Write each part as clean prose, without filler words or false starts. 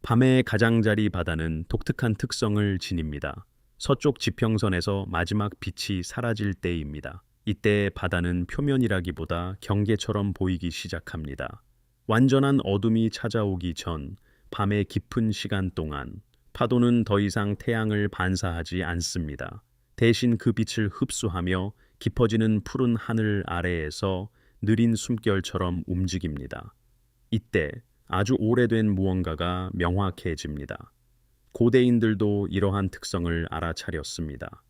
밤의 가장자리 바다는 독특한 특성을 지닙니다. 서쪽 지평선에서 마지막 빛이 사라질 때입니다. 이때 바다는 표면이라기보다 경계처럼 보이기 시작합니다. 완전한 어둠이 찾아오기 전 밤의 깊은 시간 동안 파도는 더 이상 태양을 반사하지 않습니다. 대신 그 빛을 흡수하며 깊어지는 푸른 하늘 아래에서 느린 숨결처럼 움직입니다. 이때 아주 오래된 무언가가 명확해집니다. 고대인들도 이러한 특성을 알아차렸습니다.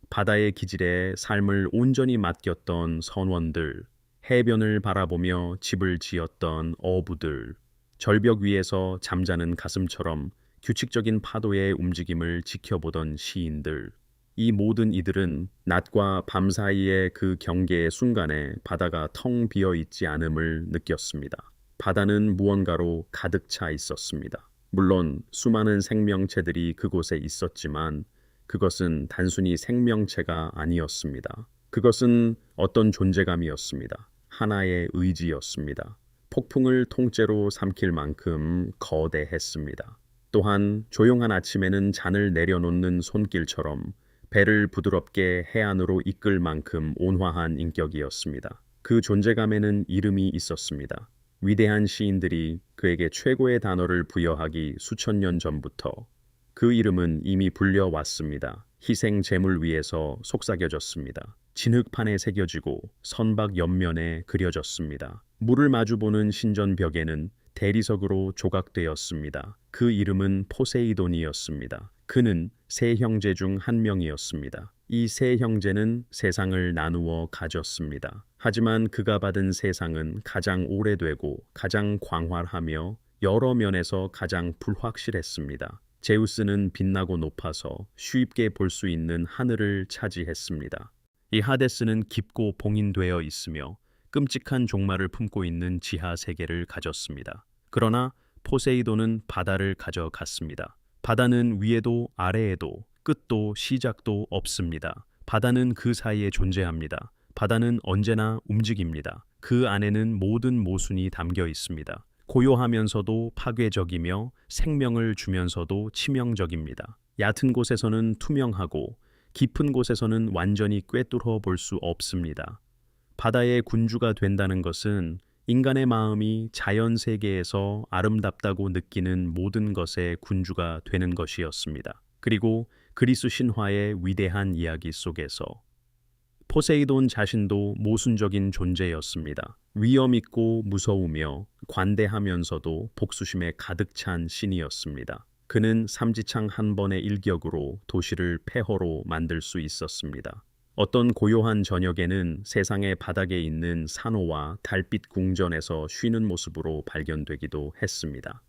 바다의 기질에 삶을 온전히 맡겼던 선원들, 해변을 바라보며 집을 지었던 어부들, 절벽 위에서 잠자는 가슴처럼 규칙적인 파도의 움직임을 지켜보던 시인들, 이 모든 이들은 낮과 밤 사이의 그 경계의 순간에 바다가 텅 비어 있지 않음을 느꼈습니다. 바다는 무언가로 가득 차 있었습니다. 물론 수많은 생명체들이 그곳에 있었지만 그것은 단순히 생명체가 아니었습니다. 그것은 어떤 존재감이었습니다. 하나의 의지였습니다. 폭풍을 통째로 삼킬 만큼 거대했습니다. 또한 조용한 아침에는 잔을 내려놓는 손길처럼 배를 부드럽게 해안으로 이끌 만큼 온화한 인격이었습니다. 그 존재감에는 이름이 있었습니다. 위대한 시인들이 그에게 최고의 단어를 부여하기 수천 년 전부터 그 이름은 이미 불려왔습니다. 희생 제물 위에서 속삭여졌습니다. 진흙판에 새겨지고 선박 옆면에 그려졌습니다. 물을 마주보는 신전벽에는 대리석으로 조각되었습니다. 그 이름은 포세이돈이었습니다. 그는 세 형제 중 한 명이었습니다. 이 세 형제는 세상을 나누어 가졌습니다. 하지만 그가 받은 세상은 가장 오래되고 가장 광활하며 여러 면에서 가장 불확실했습니다. 제우스는 빛나고 높아서 쉽게 볼 수 있는 하늘을 차지했습니다. 이 하데스는 깊고 봉인되어 있으며 끔찍한 종말을 품고 있는 지하 세계를 가졌습니다. 그러나 포세이돈은 바다를 가져갔습니다. 바다는 위에도 아래에도 끝도 시작도 없습니다. 바다는 그 사이에 존재합니다. 바다는 언제나 움직입니다. 그 안에는 모든 모순이 담겨 있습니다. 고요하면서도 파괴적이며 생명을 주면서도 치명적입니다. 얕은 곳에서는 투명하고 깊은 곳에서는 완전히 꿰뚫어 볼 수 없습니다. 바다의 군주가 된다는 것은 인간의 마음이 자연 세계에서 아름답다고 느끼는 모든 것의 군주가 되는 것이었습니다. 그리고 그리스 신화의 위대한 이야기 속에서 포세이돈 자신도 모순적인 존재였습니다. 위험 있고 무서우며 관대하면서도 복수심에 가득 찬 신이었습니다. 그는 삼지창 한 번의 일격으로 도시를 폐허로 만들 수 있었습니다. 어떤 고요한 저녁에는 세상의 바닥에 있는 산호와 달빛 궁전에서 쉬는 모습으로 발견되기도 했습니다.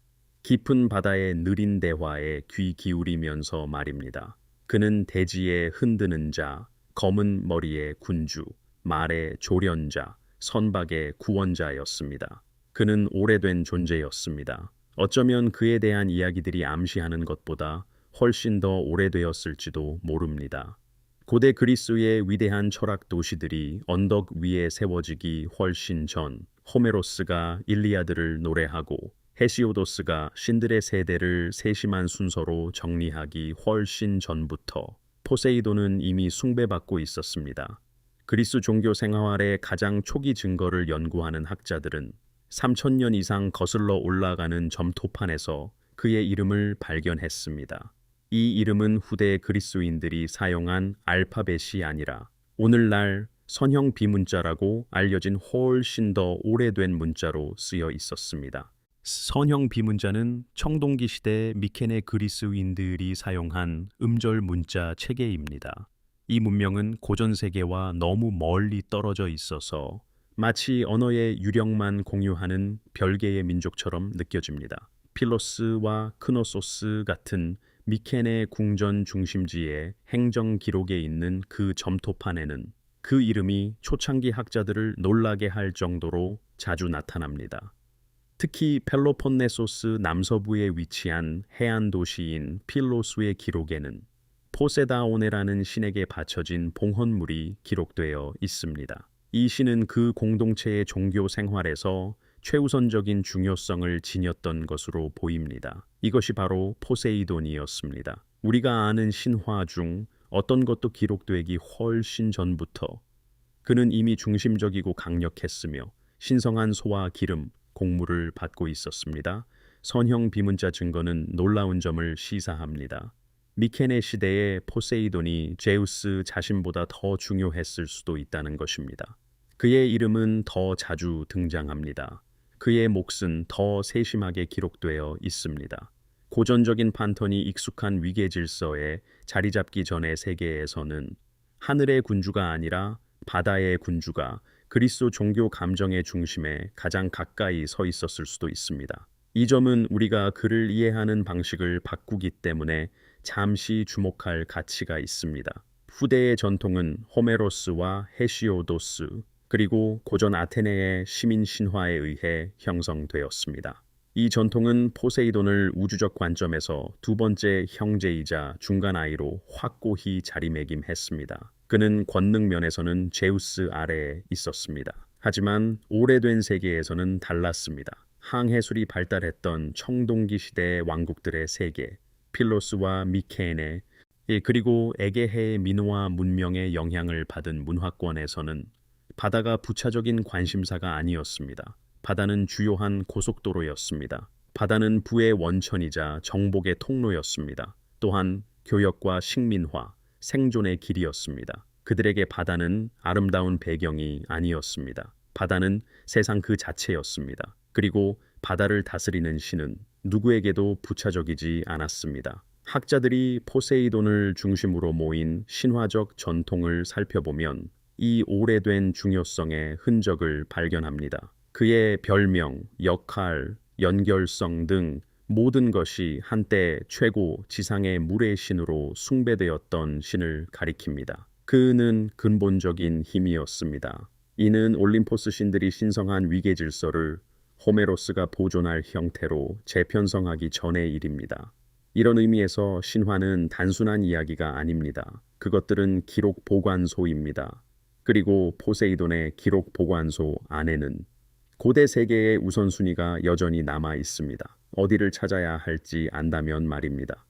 깊은 바다의 느린 대화에 귀 기울이면서 말입니다. 그는 대지에 흔드는 자, 검은 머리의 군주, 말의 조련자, 선박의 구원자였습니다. 그는 오래된 존재였습니다. 어쩌면 그에 대한 이야기들이 암시하는 것보다 훨씬 더 오래되었을지도 모릅니다. 고대 그리스의 위대한 철학 도시들이 언덕 위에 세워지기 훨씬 전 호메로스가 일리아드를 노래하고 헤시오도스가 신들의 세대를 세심한 순서로 정리하기 훨씬 전부터 포세이돈은 이미 숭배받고 있었습니다. 그리스 종교 생활의 가장 초기 증거를 연구하는 학자들은 3000년 이상 거슬러 올라가는 점토판에서 그의 이름을 발견했습니다. 이 이름은 후대 그리스인들이 사용한 알파벳이 아니라 오늘날 선형 비문자라고 알려진 훨씬 더 오래된 문자로 쓰여 있었습니다. 선형 비문자는 청동기 시대 미케네 그리스인들이 사용한 음절 문자 체계입니다. 이 문명은 고전 세계와 너무 멀리 떨어져 있어서 마치 언어의 유령만 공유하는 별개의 민족처럼 느껴집니다. 필로스와 크노소스 같은 미케네 궁전 중심지의 행정 기록에 있는 그 점토판에는 그 이름이 초창기 학자들을 놀라게 할 정도로 자주 나타납니다. 특히 펠로폰네소스 남서부에 위치한 해안 도시인 필로스의 기록에는 포세다오네라는 신에게 바쳐진 봉헌물이 기록되어 있습니다. 이 신은 그 공동체의 종교 생활에서 최우선적인 중요성을 지녔던 것으로 보입니다. 이것이 바로 포세이돈이었습니다. 우리가 아는 신화 중 어떤 것도 기록되기 훨씬 전부터 그는 이미 중심적이고 강력했으며 신성한 소와 기름, 곡물을 받고 있었습니다. 선형 비문자 증거는 놀라운 점을 시사합니다. 미케네 시대에 포세이돈이 제우스 자신보다 더 중요했을 수도 있다는 것입니다. 그의 이름은 더 자주 등장합니다. 그의 몫은 더 세심하게 기록되어 있습니다. 고전적인 판턴이 익숙한 위계 질서에 자리 잡기 전의 세계에서는 하늘의 군주가 아니라 바다의 군주가 그리스도 종교 감정의 중심에 가장 가까이 서 있었을 수도 있습니다. 이 점은 우리가 그를 이해하는 방식을 바꾸기 때문에 잠시 주목할 가치가 있습니다. 후대의 전통은 호메로스와 헤시오도스 그리고 고전 아테네의 시민 신화에 의해 형성되었습니다. 이 전통은 포세이돈을 우주적 관점에서 두 번째 형제이자 중간 아이로 확고히 자리매김했습니다. 그는 권능 면에서는 제우스 아래에 있었습니다. 하지만 오래된 세계에서는 달랐습니다. 항해술이 발달했던 청동기 시대의 왕국들의 세계, 필로스와 미케네, 그리고 에게해의 민호와 문명의 영향을 받은 문화권에서는 바다가 부차적인 관심사가 아니었습니다. 바다는 주요한 고속도로였습니다. 바다는 부의 원천이자 정복의 통로였습니다. 또한 교역과 식민화, 생존의 길이었습니다. 그들에게 바다는 아름다운 배경이 아니었습니다. 바다는 세상 그 자체였습니다. 그리고 바다를 다스리는 신은 누구에게도 부차적이지 않았습니다. 학자들이 포세이돈을 중심으로 모인 신화적 전통을 살펴보면 이 오래된 중요성의 흔적을 발견합니다. 그의 별명, 역할, 연결성 등 모든 것이 한때 최고 지상의 물의 신으로 숭배되었던 신을 가리킵니다. 그는 근본적인 힘이었습니다. 이는 올림포스 신들이 신성한 위계 질서를 호메로스가 보존할 형태로 재편성하기 전의 일입니다. 이런 의미에서 신화는 단순한 이야기가 아닙니다. 그것들은 기록 보관소입니다. 그리고 포세이돈의 기록 보관소 안에는 고대 세계의 우선순위가 여전히 남아 있습니다. 어디를 찾아야 할지 안다면 말입니다.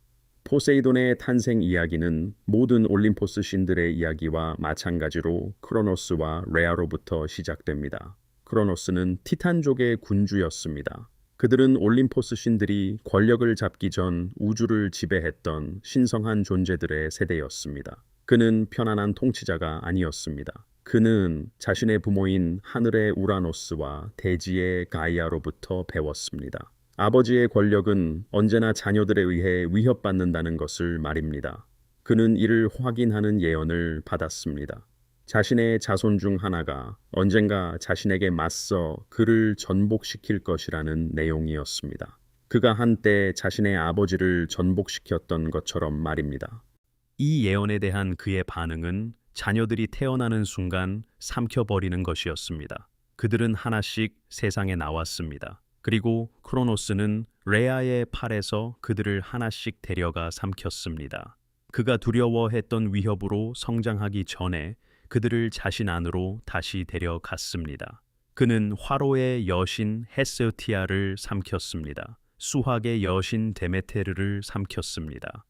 포세이돈의 탄생 이야기는 모든 올림포스 신들의 이야기와 마찬가지로 크로노스와 레아로부터 시작됩니다. 크로노스는 티탄족의 군주였습니다. 그들은 올림포스 신들이 권력을 잡기 전 우주를 지배했던 신성한 존재들의 세대였습니다. 그는 편안한 통치자가 아니었습니다. 그는 자신의 부모인 하늘의 우라노스와 대지의 가이아로부터 배웠습니다. 아버지의 권력은 언제나 자녀들에 의해 위협받는다는 것을 말입니다. 그는 이를 확인하는 예언을 받았습니다. 자신의 자손 중 하나가 언젠가 자신에게 맞서 그를 전복시킬 것이라는 내용이었습니다. 그가 한때 자신의 아버지를 전복시켰던 것처럼 말입니다. 이 예언에 대한 그의 반응은 자녀들이 태어나는 순간 삼켜버리는 것이었습니다. 그들은 하나씩 세상에 나왔습니다. 그리고 크로노스는 레아의 팔에서 그들을 하나씩 데려가 삼켰습니다. 그가 두려워했던 위협으로 성장하기 전에 그들을 자신 안으로 다시 데려갔습니다. 그는 화로의 여신 헤스티아를 삼켰습니다. 수학의 여신 데메테르를 삼켰습니다.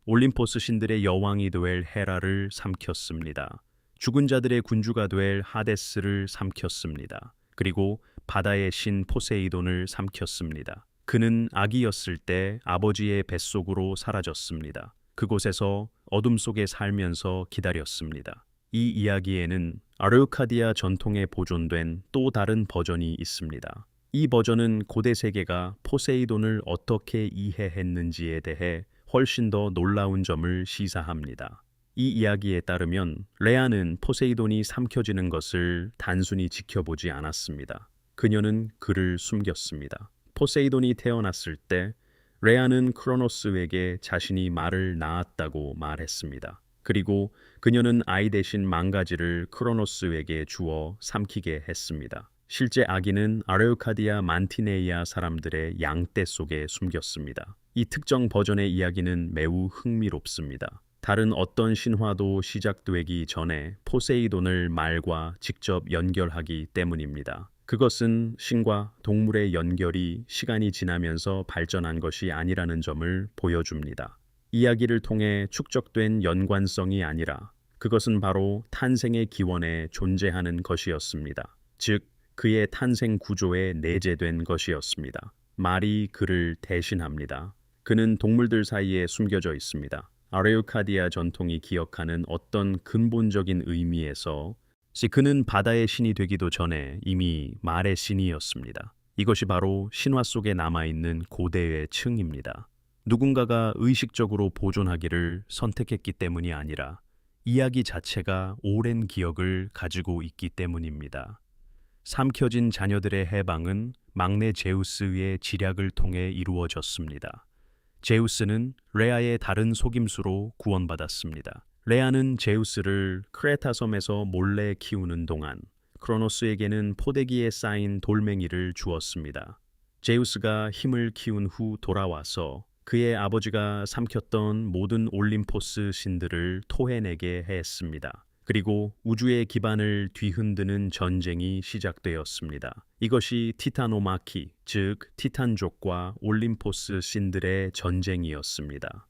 올림포스 신들의 여왕이 될 헤라를 삼켰습니다. 죽은 자들의 군주가 될 하데스를 삼켰습니다. 그리고 바다의 신 포세이돈을 삼켰습니다. 그는 아기였을 때 아버지의 뱃속으로 사라졌습니다. 그곳에서 어둠 속에 살면서 기다렸습니다. 이 이야기에는 아르카디아 전통에 보존된 또 다른 버전이 있습니다. 이 버전은 고대 세계가 포세이돈을 어떻게 이해했는지에 대해 훨씬 더 놀라운 점을 시사합니다. 이 이야기에 따르면 레아는 포세이돈이 삼켜지는 것을 단순히 지켜보지 않았습니다. 그녀는 그를 숨겼습니다. 포세이돈이 태어났을 때 레아는 크로노스에게 자신이 말을 낳았다고 말했습니다. 그리고 그녀는 아이 대신 망가지를 크로노스에게 주어 삼키게 했습니다. 실제 아기는 아르카디아 만티네이아 사람들의 양떼 속에 숨겼습니다. 이 특정 버전의 이야기는 매우 흥미롭습니다. 다른 어떤 신화도 시작되기 전에 포세이돈을 말과 직접 연결하기 때문입니다. 그것은 신과 동물의 연결이 시간이 지나면서 발전한 것이 아니라는 점을 보여줍니다. 이야기를 통해 축적된 연관성이 아니라 그것은 바로 탄생의 기원에 존재하는 것이었습니다. 즉, 그의 탄생 구조에 내재된 것이었습니다. 말이 그를 대신합니다. 그는 동물들 사이에 숨겨져 있습니다. 아레오카디아 전통이 기억하는 어떤 근본적인 의미에서 그는 바다의 신이 되기도 전에 이미 말의 신이었습니다. 이것이 바로 신화 속에 남아있는 고대의 층입니다. 누군가가 의식적으로 보존하기를 선택했기 때문이 아니라 이야기 자체가 오랜 기억을 가지고 있기 때문입니다. 삼켜진 자녀들의 해방은 막내 제우스의 지략을 통해 이루어졌습니다. 제우스는 레아의 다른 속임수로 구원받았습니다. 레아는 제우스를 크레타 섬에서 몰래 키우는 동안 크로노스에게는 포대기에 쌓인 돌멩이를 주었습니다. 제우스가 힘을 키운 후 돌아와서 그의 아버지가 삼켰던 모든 올림포스 신들을 토해내게 했습니다. 그리고 우주의 기반을 뒤흔드는 전쟁이 시작되었습니다. 이것이 티타노마키, 즉 티탄족과 올림포스 신들의 전쟁이었습니다.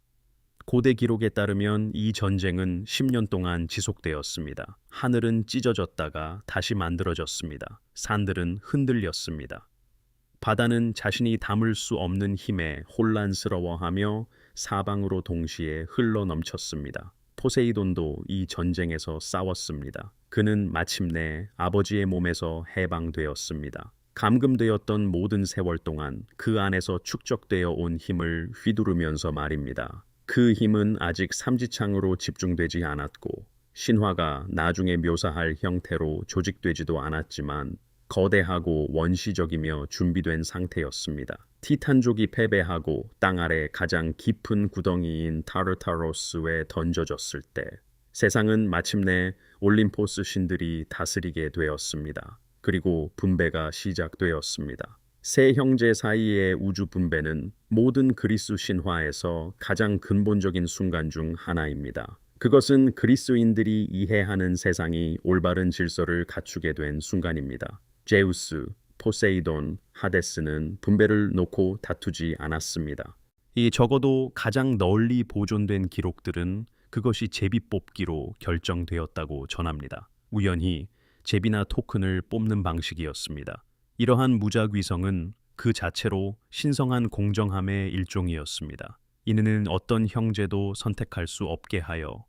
고대 기록에 따르면 이 전쟁은 10년 동안 지속되었습니다. 하늘은 찢어졌다가 다시 만들어졌습니다. 산들은 흔들렸습니다. 바다는 자신이 담을 수 없는 힘에 혼란스러워하며 사방으로 동시에 흘러넘쳤습니다. 포세이돈도 이 전쟁에서 싸웠습니다. 그는 마침내 아버지의 몸에서 해방되었습니다. 감금되었던 모든 세월 동안 그 안에서 축적되어 온 힘을 휘두르면서 말입니다. 그 힘은 아직 삼지창으로 집중되지 않았고 신화가 나중에 묘사할 형태로 조직되지도 않았지만 거대하고 원시적이며 준비된 상태였습니다. 티탄족이 패배하고 땅 아래 가장 깊은 구덩이인 타르타로스에 던져졌을 때 세상은 마침내 올림포스 신들이 다스리게 되었습니다. 그리고 분배가 시작되었습니다. 세 형제 사이의 우주 분배는 모든 그리스 신화에서 가장 근본적인 순간 중 하나입니다. 그것은 그리스인들이 이해하는 세상이 올바른 질서를 갖추게 된 순간입니다. 제우스, 포세이돈, 하데스는 분배를 놓고 다투지 않았습니다. 이 적어도 가장 널리 보존된 기록들은 그것이 제비 뽑기로 결정되었다고 전합니다. 우연히 제비나 토큰을 뽑는 방식이었습니다. 이러한 무작위성은 그 자체로 신성한 공정함의 일종이었습니다. 이는 어떤 형제도 선택할 수 없게 하여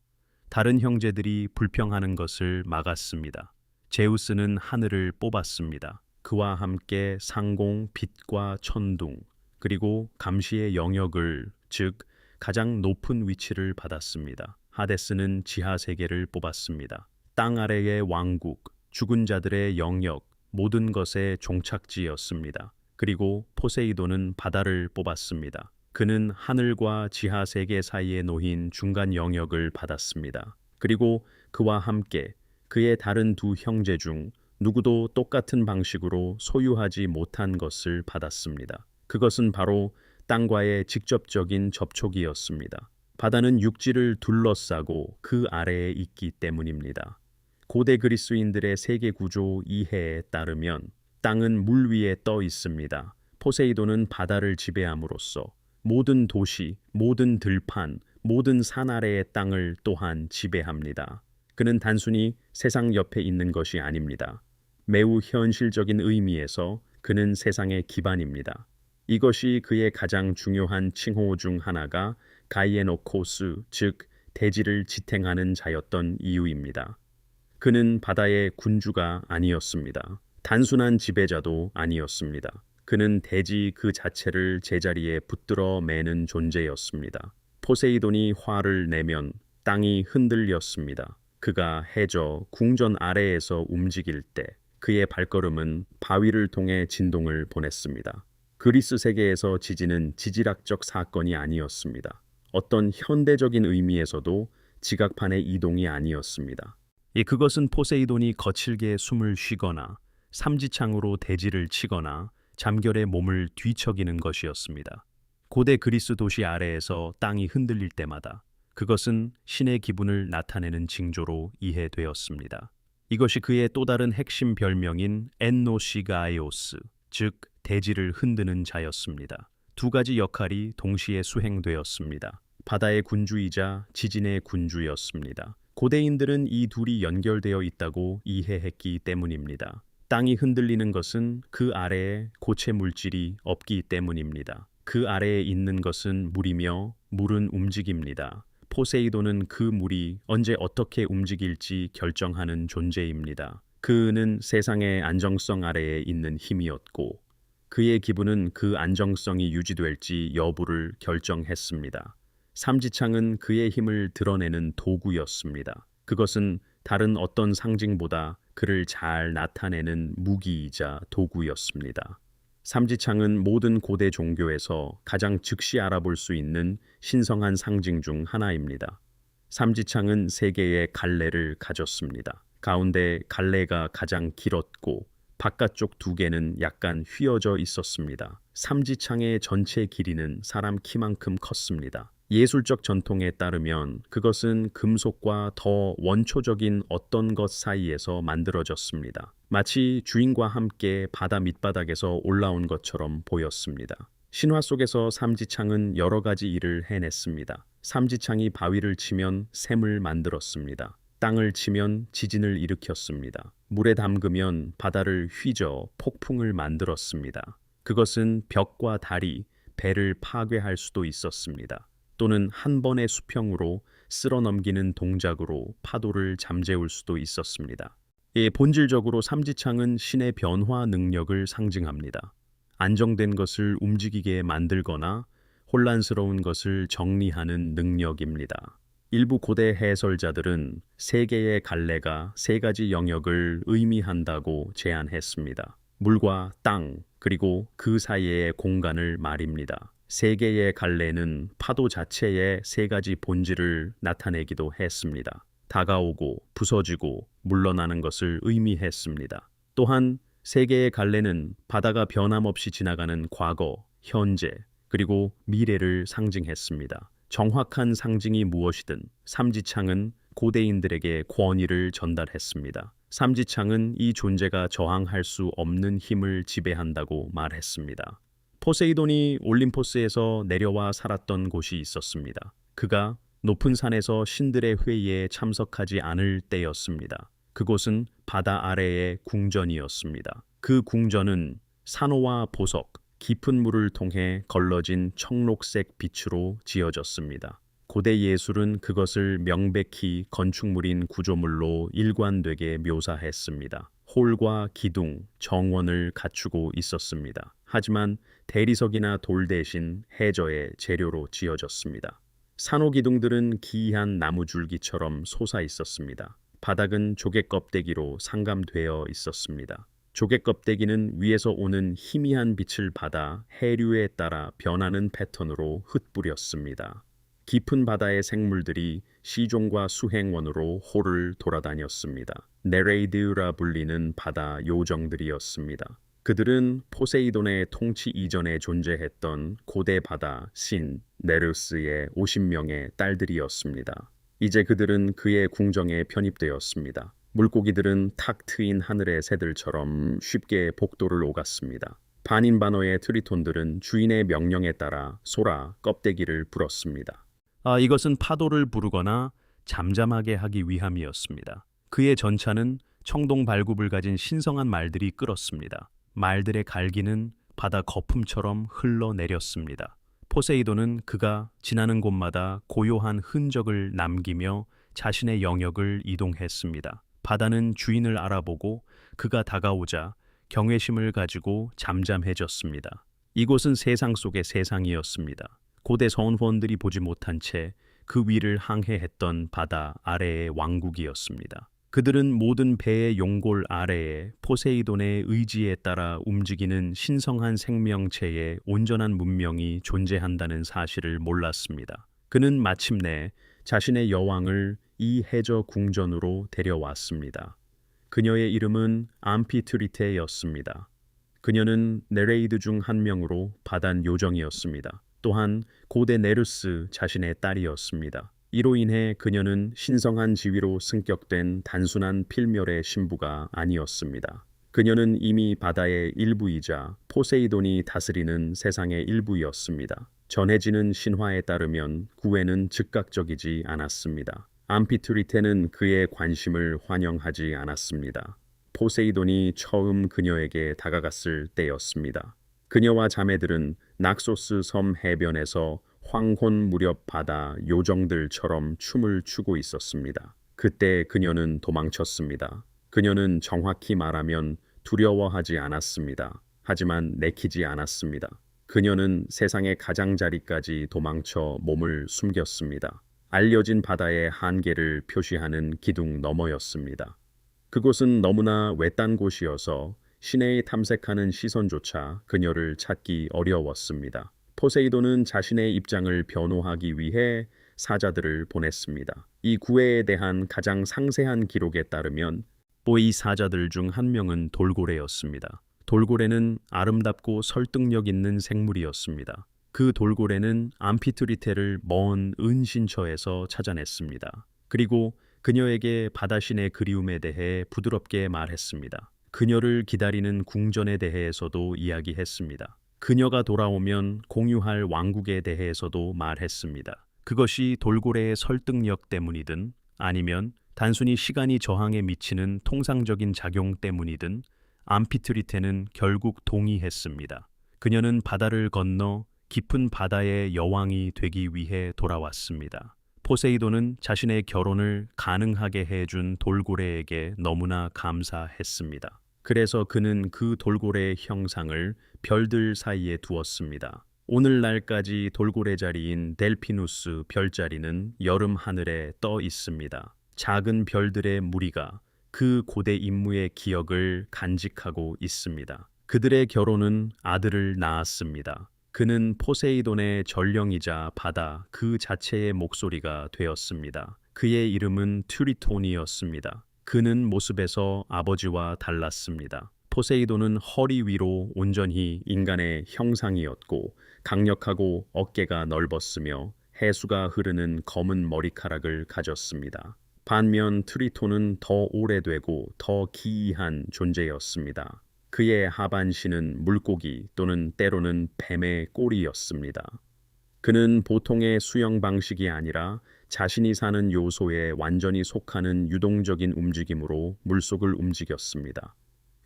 다른 형제들이 불평하는 것을 막았습니다. 제우스는 하늘을 뽑았습니다. 그와 함께 상공, 빛과 천둥, 그리고 감시의 영역을, 즉 가장 높은 위치를 받았습니다. 하데스는 지하 세계를 뽑았습니다. 땅 아래의 왕국, 죽은 자들의 영역, 모든 것의 종착지였습니다. 그리고 포세이돈은 바다를 뽑았습니다. 그는 하늘과 지하 세계 사이에 놓인 중간 영역을 받았습니다. 그리고 그와 함께 그의 다른 두 형제 중 누구도 똑같은 방식으로 소유하지 못한 것을 받았습니다. 그것은 바로 땅과의 직접적인 접촉이었습니다. 바다는 육지를 둘러싸고 그 아래에 있기 때문입니다. 고대 그리스인들의 세계 구조 이해에 따르면 땅은 물 위에 떠 있습니다. 포세이돈은 바다를 지배함으로써 모든 도시, 모든 들판, 모든 산 아래의 땅을 또한 지배합니다. 그는 단순히 세상 옆에 있는 것이 아닙니다. 매우 현실적인 의미에서 그는 세상의 기반입니다. 이것이 그의 가장 중요한 칭호 중 하나가 가이에노코스, 즉 대지를 지탱하는 자였던 이유입니다. 그는 바다의 군주가 아니었습니다. 단순한 지배자도 아니었습니다. 그는 대지 그 자체를 제자리에 붙들어 매는 존재였습니다. 포세이돈이 화를 내면 땅이 흔들렸습니다. 그가 해저 궁전 아래에서 움직일 때 그의 발걸음은 바위를 통해 진동을 보냈습니다. 그리스 세계에서 지진은 지질학적 사건이 아니었습니다. 어떤 현대적인 의미에서도 지각판의 이동이 아니었습니다. 그것은 포세이돈이 거칠게 숨을 쉬거나 삼지창으로 대지를 치거나 잠결에 몸을 뒤척이는 것이었습니다. 고대 그리스 도시 아래에서 땅이 흔들릴 때마다 그것은 신의 기분을 나타내는 징조로 이해되었습니다. 이것이 그의 또 다른 핵심 별명인 엔노시가에오스, 즉 대지를 흔드는 자였습니다. 두 가지 역할이 동시에 수행되었습니다. 바다의 군주이자 지진의 군주였습니다. 고대인들은 이 둘이 연결되어 있다고 이해했기 때문입니다. 땅이 흔들리는 것은 그 아래에 고체 물질이 없기 때문입니다. 그 아래에 있는 것은 물이며 물은 움직입니다. 포세이돈은 그 물이 언제 어떻게 움직일지 결정하는 존재입니다. 그는 세상의 안정성 아래에 있는 힘이었고 그의 기분은 그 안정성이 유지될지 여부를 결정했습니다. 삼지창은 그의 힘을 드러내는 도구였습니다. 그것은 다른 어떤 상징보다 그를 잘 나타내는 무기이자 도구였습니다. 삼지창은 모든 고대 종교에서 가장 즉시 알아볼 수 있는 신성한 상징 중 하나입니다. 삼지창은 세 개의 갈래를 가졌습니다. 가운데 갈래가 가장 길었고 바깥쪽 두 개는 약간 휘어져 있었습니다. 삼지창의 전체 길이는 사람 키만큼 컸습니다. 예술적 전통에 따르면 그것은 금속과 더 원초적인 어떤 것 사이에서 만들어졌습니다. 마치 주인과 함께 바다 밑바닥에서 올라온 것처럼 보였습니다. 신화 속에서 삼지창은 여러 가지 일을 해냈습니다. 삼지창이 바위를 치면 샘을 만들었습니다. 땅을 치면 지진을 일으켰습니다. 물에 담그면 바다를 휘저 폭풍을 만들었습니다. 그것은 벽과 다리, 배를 파괴할 수도 있었습니다. 또는 한 번의 수평으로 쓸어 넘기는 동작으로 파도를 잠재울 수도 있었습니다. 본질적으로 삼지창은 신의 변화 능력을 상징합니다. 안정된 것을 움직이게 만들거나 혼란스러운 것을 정리하는 능력입니다. 일부 고대 해설자들은 세 개의 갈래가 세 가지 영역을 의미한다고 제안했습니다. 물과 땅, 그리고 그 사이의 공간을 말입니다. 세 개의 갈래는 파도 자체의 세 가지 본질을 나타내기도 했습니다. 다가오고 부서지고 물러나는 것을 의미했습니다. 또한 세 개의 갈래는 바다가 변함없이 지나가는 과거, 현재, 그리고 미래를 상징했습니다. 정확한 상징이 무엇이든 삼지창은 고대인들에게 권위를 전달했습니다. 삼지창은 이 존재가 저항할 수 없는 힘을 지배한다고 말했습니다. 포세이돈이 올림포스에서 내려와 살았던 곳이 있었습니다. 그가 높은 산에서 신들의 회의에 참석하지 않을 때였습니다. 그곳은 바다 아래의 궁전이었습니다. 그 궁전은 산호와 보석, 깊은 물을 통해 걸러진 청록색 빛으로 지어졌습니다. 고대 예술은 그것을 명백히 건축물인 구조물로 일관되게 묘사했습니다. 홀과 기둥, 정원을 갖추고 있었습니다. 하지만 대리석이나 돌 대신 해저의 재료로 지어졌습니다. 산호 기둥들은 기이한 나무 줄기처럼 솟아 있었습니다. 바닥은 조개 껍데기로 상감되어 있었습니다. 조개 껍데기는 위에서 오는 희미한 빛을 받아 해류에 따라 변하는 패턴으로 흩뿌렸습니다. 깊은 바다의 생물들이 시종과 수행원으로 홀을 돌아다녔습니다. 네레이드라 불리는 바다 요정들이었습니다. 그들은 포세이돈의 통치 이전에 존재했던 고대 바다 신 네르스의 50명의 딸들이었습니다. 이제 그들은 그의 궁정에 편입되었습니다. 물고기들은 탁 트인 하늘의 새들처럼 쉽게 복도를 오갔습니다. 반인반어의 트리톤들은 주인의 명령에 따라 소라 껍데기를 불었습니다. 이것은 파도를 부르거나 잠잠하게 하기 위함이었습니다. 그의 전차는 청동 발굽을 가진 신성한 말들이 끌었습니다. 말들의 갈기는 바다 거품처럼 흘러내렸습니다. 포세이돈은 그가 지나는 곳마다 고요한 흔적을 남기며 자신의 영역을 이동했습니다. 바다는 주인을 알아보고 그가 다가오자 경외심을 가지고 잠잠해졌습니다. 이곳은 세상 속의 세상이었습니다. 고대 선원들이 보지 못한 채 그 위를 항해했던 바다 아래의 왕국이었습니다. 그들은 모든 배의 용골 아래에 포세이돈의 의지에 따라 움직이는 신성한 생명체의 온전한 문명이 존재한다는 사실을 몰랐습니다. 그는 마침내 자신의 여왕을 이 해저 궁전으로 데려왔습니다. 그녀의 이름은 암피트리테였습니다. 그녀는 네레이드 중 한 명으로 바단 요정이었습니다. 또한 고대 네르스 자신의 딸이었습니다. 이로 인해 그녀는 신성한 지위로 승격된 단순한 필멸의 신부가 아니었습니다. 그녀는 이미 바다의 일부이자 포세이돈이 다스리는 세상의 일부였습니다. 전해지는 신화에 따르면 구애는 즉각적이지 않았습니다. 암피트리테는 그의 관심을 환영하지 않았습니다. 포세이돈이 처음 그녀에게 다가갔을 때였습니다. 그녀와 자매들은 낙소스 섬 해변에서 황혼 무렵 바다 요정들처럼 춤을 추고 있었습니다. 그때 그녀는 도망쳤습니다. 그녀는 정확히 말하면 두려워하지 않았습니다. 하지만 내키지 않았습니다. 그녀는 세상의 가장자리까지 도망쳐 몸을 숨겼습니다. 알려진 바다의 한계를 표시하는 기둥 너머였습니다. 그곳은 너무나 외딴 곳이어서 시내에 탐색하는 시선조차 그녀를 찾기 어려웠습니다. 포세이돈은 자신의 입장을 변호하기 위해 사자들을 보냈습니다. 이 구애에 대한 가장 상세한 기록에 따르면 이 사자들 중 한 명은 돌고래였습니다. 돌고래는 아름답고 설득력 있는 생물이었습니다. 그 돌고래는 암피트리테를 먼 은신처에서 찾아냈습니다. 그리고 그녀에게 바다신의 그리움에 대해 부드럽게 말했습니다. 그녀를 기다리는 궁전에 대해서도 이야기했습니다. 그녀가 돌아오면 공유할 왕국에 대해서도 말했습니다. 그것이 돌고래의 설득력 때문이든 아니면 단순히 시간이 저항에 미치는 통상적인 작용 때문이든 암피트리테는 결국 동의했습니다. 그녀는 바다를 건너 깊은 바다의 여왕이 되기 위해 돌아왔습니다. 포세이돈은 자신의 결혼을 가능하게 해준 돌고래에게 너무나 감사했습니다. 그래서 그는 그 돌고래의 형상을 별들 사이에 두었습니다. 오늘날까지 돌고래 자리인 델피누스 별자리는 여름 하늘에 떠 있습니다. 작은 별들의 무리가 그 고대 임무의 기억을 간직하고 있습니다. 그들의 결혼은 아들을 낳았습니다. 그는 포세이돈의 전령이자 바다 그 자체의 목소리가 되었습니다. 그의 이름은 튜리톤이었습니다. 그는 모습에서 아버지와 달랐습니다. 포세이돈은 허리 위로 온전히 인간의 형상이었고 강력하고 어깨가 넓었으며 해수가 흐르는 검은 머리카락을 가졌습니다. 반면 트리톤은 더 오래되고 더 기이한 존재였습니다. 그의 하반신은 물고기 또는 때로는 뱀의 꼬리였습니다. 그는 보통의 수영 방식이 아니라 자신이 사는 요소에 완전히 속하는 유동적인 움직임으로 물속을 움직였습니다.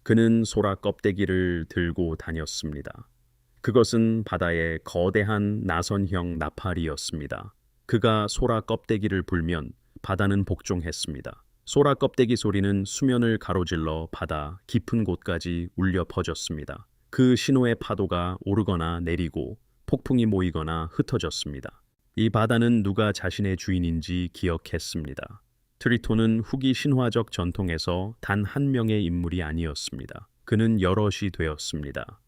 그는 소라 껍데기를 들고 다녔습니다. 그것은 바다의 거대한 나선형 나팔이었습니다. 그가 소라 껍데기를 불면 바다는 복종했습니다. 소라 껍데기 소리는 수면을 가로질러 바다 깊은 곳까지 울려 퍼졌습니다. 그 신호의 파도가 오르거나 내리고 폭풍이 모이거나 흩어졌습니다. 이 바다는 누가 자신의 주인인지 기억했습니다. 트리톤은 후기 신화적 전통에서 단 한 명의 인물이 아니었습니다. 그는 여럿이 되었습니다.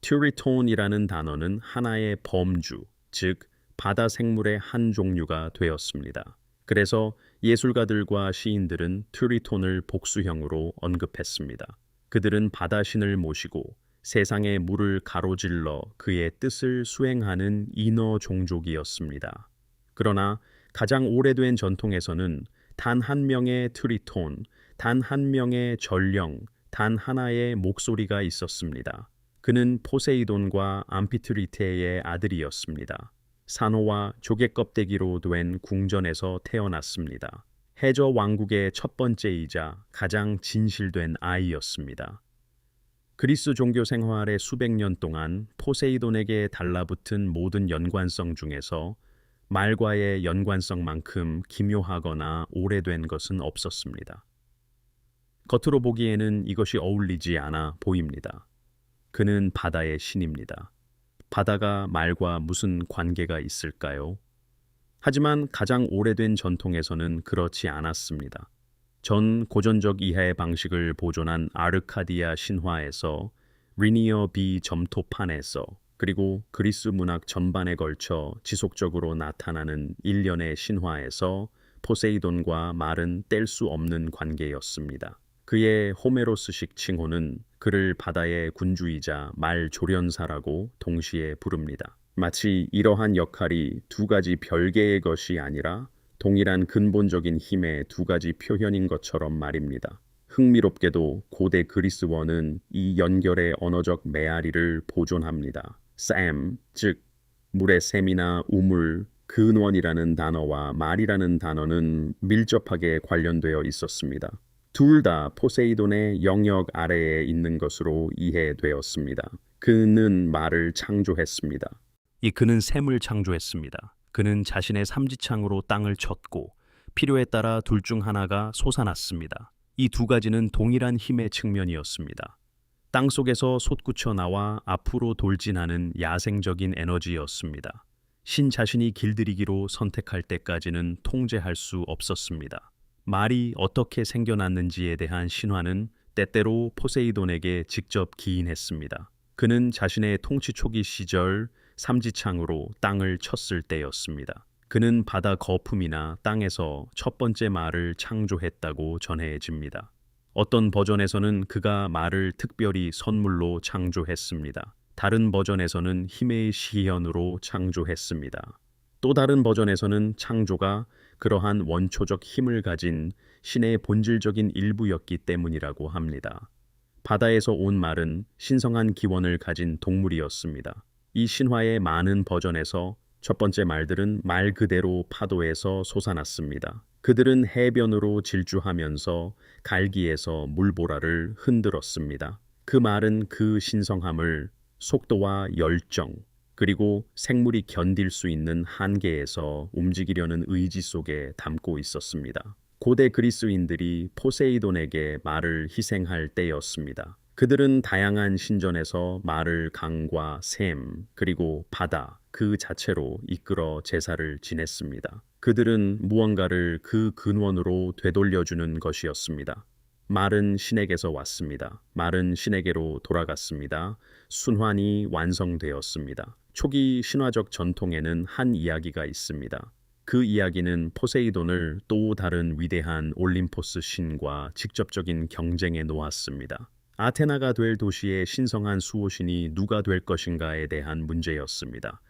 튜리톤이라는 단어는 하나의 범주, 즉 바다 생물의 한 종류가 되었습니다. 그래서 예술가들과 시인들은 튜리톤을 복수형으로 언급했습니다. 그들은 바다신을 모시고 세상의 물을 가로질러 그의 뜻을 수행하는 인어 종족이었습니다. 그러나 가장 오래된 전통에서는 단 한 명의 튜리톤, 단 한 명의 전령, 단 하나의 목소리가 있었습니다. 그는 포세이돈과 암피트리테의 아들이었습니다. 산호와 조개 껍데기로 된 궁전에서 태어났습니다. 해저 왕국의 첫 번째이자 가장 진실된 아이였습니다. 그리스 종교 생활의 수백 년 동안 포세이돈에게 달라붙은 모든 연관성 중에서 말과의 연관성만큼 기묘하거나 오래된 것은 없었습니다. 겉으로 보기에는 이것이 어울리지 않아 보입니다. 그는 바다의 신입니다. 바다가 말과 무슨 관계가 있을까요? 하지만 가장 오래된 전통에서는 그렇지 않았습니다. 전 고전적 이해 방식을 보존한 아르카디아 신화에서 리니어 비 점토판에서 그리고 그리스 문학 전반에 걸쳐 지속적으로 나타나는 일련의 신화에서 포세이돈과 말은 뗄 수 없는 관계였습니다. 그의 호메로스식 칭호는 그를 바다의 군주이자 말 조련사라고 동시에 부릅니다. 마치 이러한 역할이 두 가지 별개의 것이 아니라 동일한 근본적인 힘의 두 가지 표현인 것처럼 말입니다. 흥미롭게도 고대 그리스어는 이 연결의 언어적 메아리를 보존합니다. 샘, 즉 물의 샘이나 우물, 근원이라는 단어와 말이라는 단어는 밀접하게 관련되어 있었습니다. 둘 다 포세이돈의 영역 아래에 있는 것으로 이해되었습니다. 그는 말을 창조했습니다. 이 그는 샘을 창조했습니다. 그는 자신의 삼지창으로 땅을 쳤고 필요에 따라 둘 중 하나가 솟아났습니다. 이 두 가지는 동일한 힘의 측면이었습니다. 땅 속에서 솟구쳐 나와 앞으로 돌진하는 야생적인 에너지였습니다. 신 자신이 길들이기로 선택할 때까지는 통제할 수 없었습니다. 말이 어떻게 생겨났는지에 대한 신화는 때때로 포세이돈에게 직접 기인했습니다. 그는 자신의 통치 초기 시절 삼지창으로 땅을 쳤을 때였습니다. 그는 바다 거품이나 땅에서 첫 번째 말을 창조했다고 전해집니다. 어떤 버전에서는 그가 말을 특별히 선물로 창조했습니다. 다른 버전에서는 힘의 시현으로 창조했습니다. 또 다른 버전에서는 창조가 그러한 원초적 힘을 가진 신의 본질적인 일부였기 때문이라고 합니다. 바다에서 온 말은 신성한 기원을 가진 동물이었습니다. 이 신화의 많은 버전에서 첫 번째 말들은 말 그대로 파도에서 솟아났습니다. 그들은 해변으로 질주하면서 갈기에서 물보라를 흔들었습니다. 그 말은 그 신성함을 속도와 열정, 그리고 생물이 견딜 수 있는 한계에서 움직이려는 의지 속에 담고 있었습니다. 고대 그리스인들이 포세이돈에게 말을 희생할 때였습니다. 그들은 다양한 신전에서 말을 강과 샘, 그리고 바다 그 자체로 이끌어 제사를 지냈습니다. 그들은 무언가를 그 근원으로 되돌려주는 것이었습니다. 말은 신에게서 왔습니다. 말은 신에게로 돌아갔습니다. 순환이 완성되었습니다. 초기 신화적 전통에는 한 이야기가 있습니다. 그 이야기는 포세이돈을 또 다른 위대한 올림포스 신과 직접적인 경쟁에 놓았습니다. 아테나가 될 도시의 신성한 수호신이 누가 될 것인가에 대한 문제였습니다.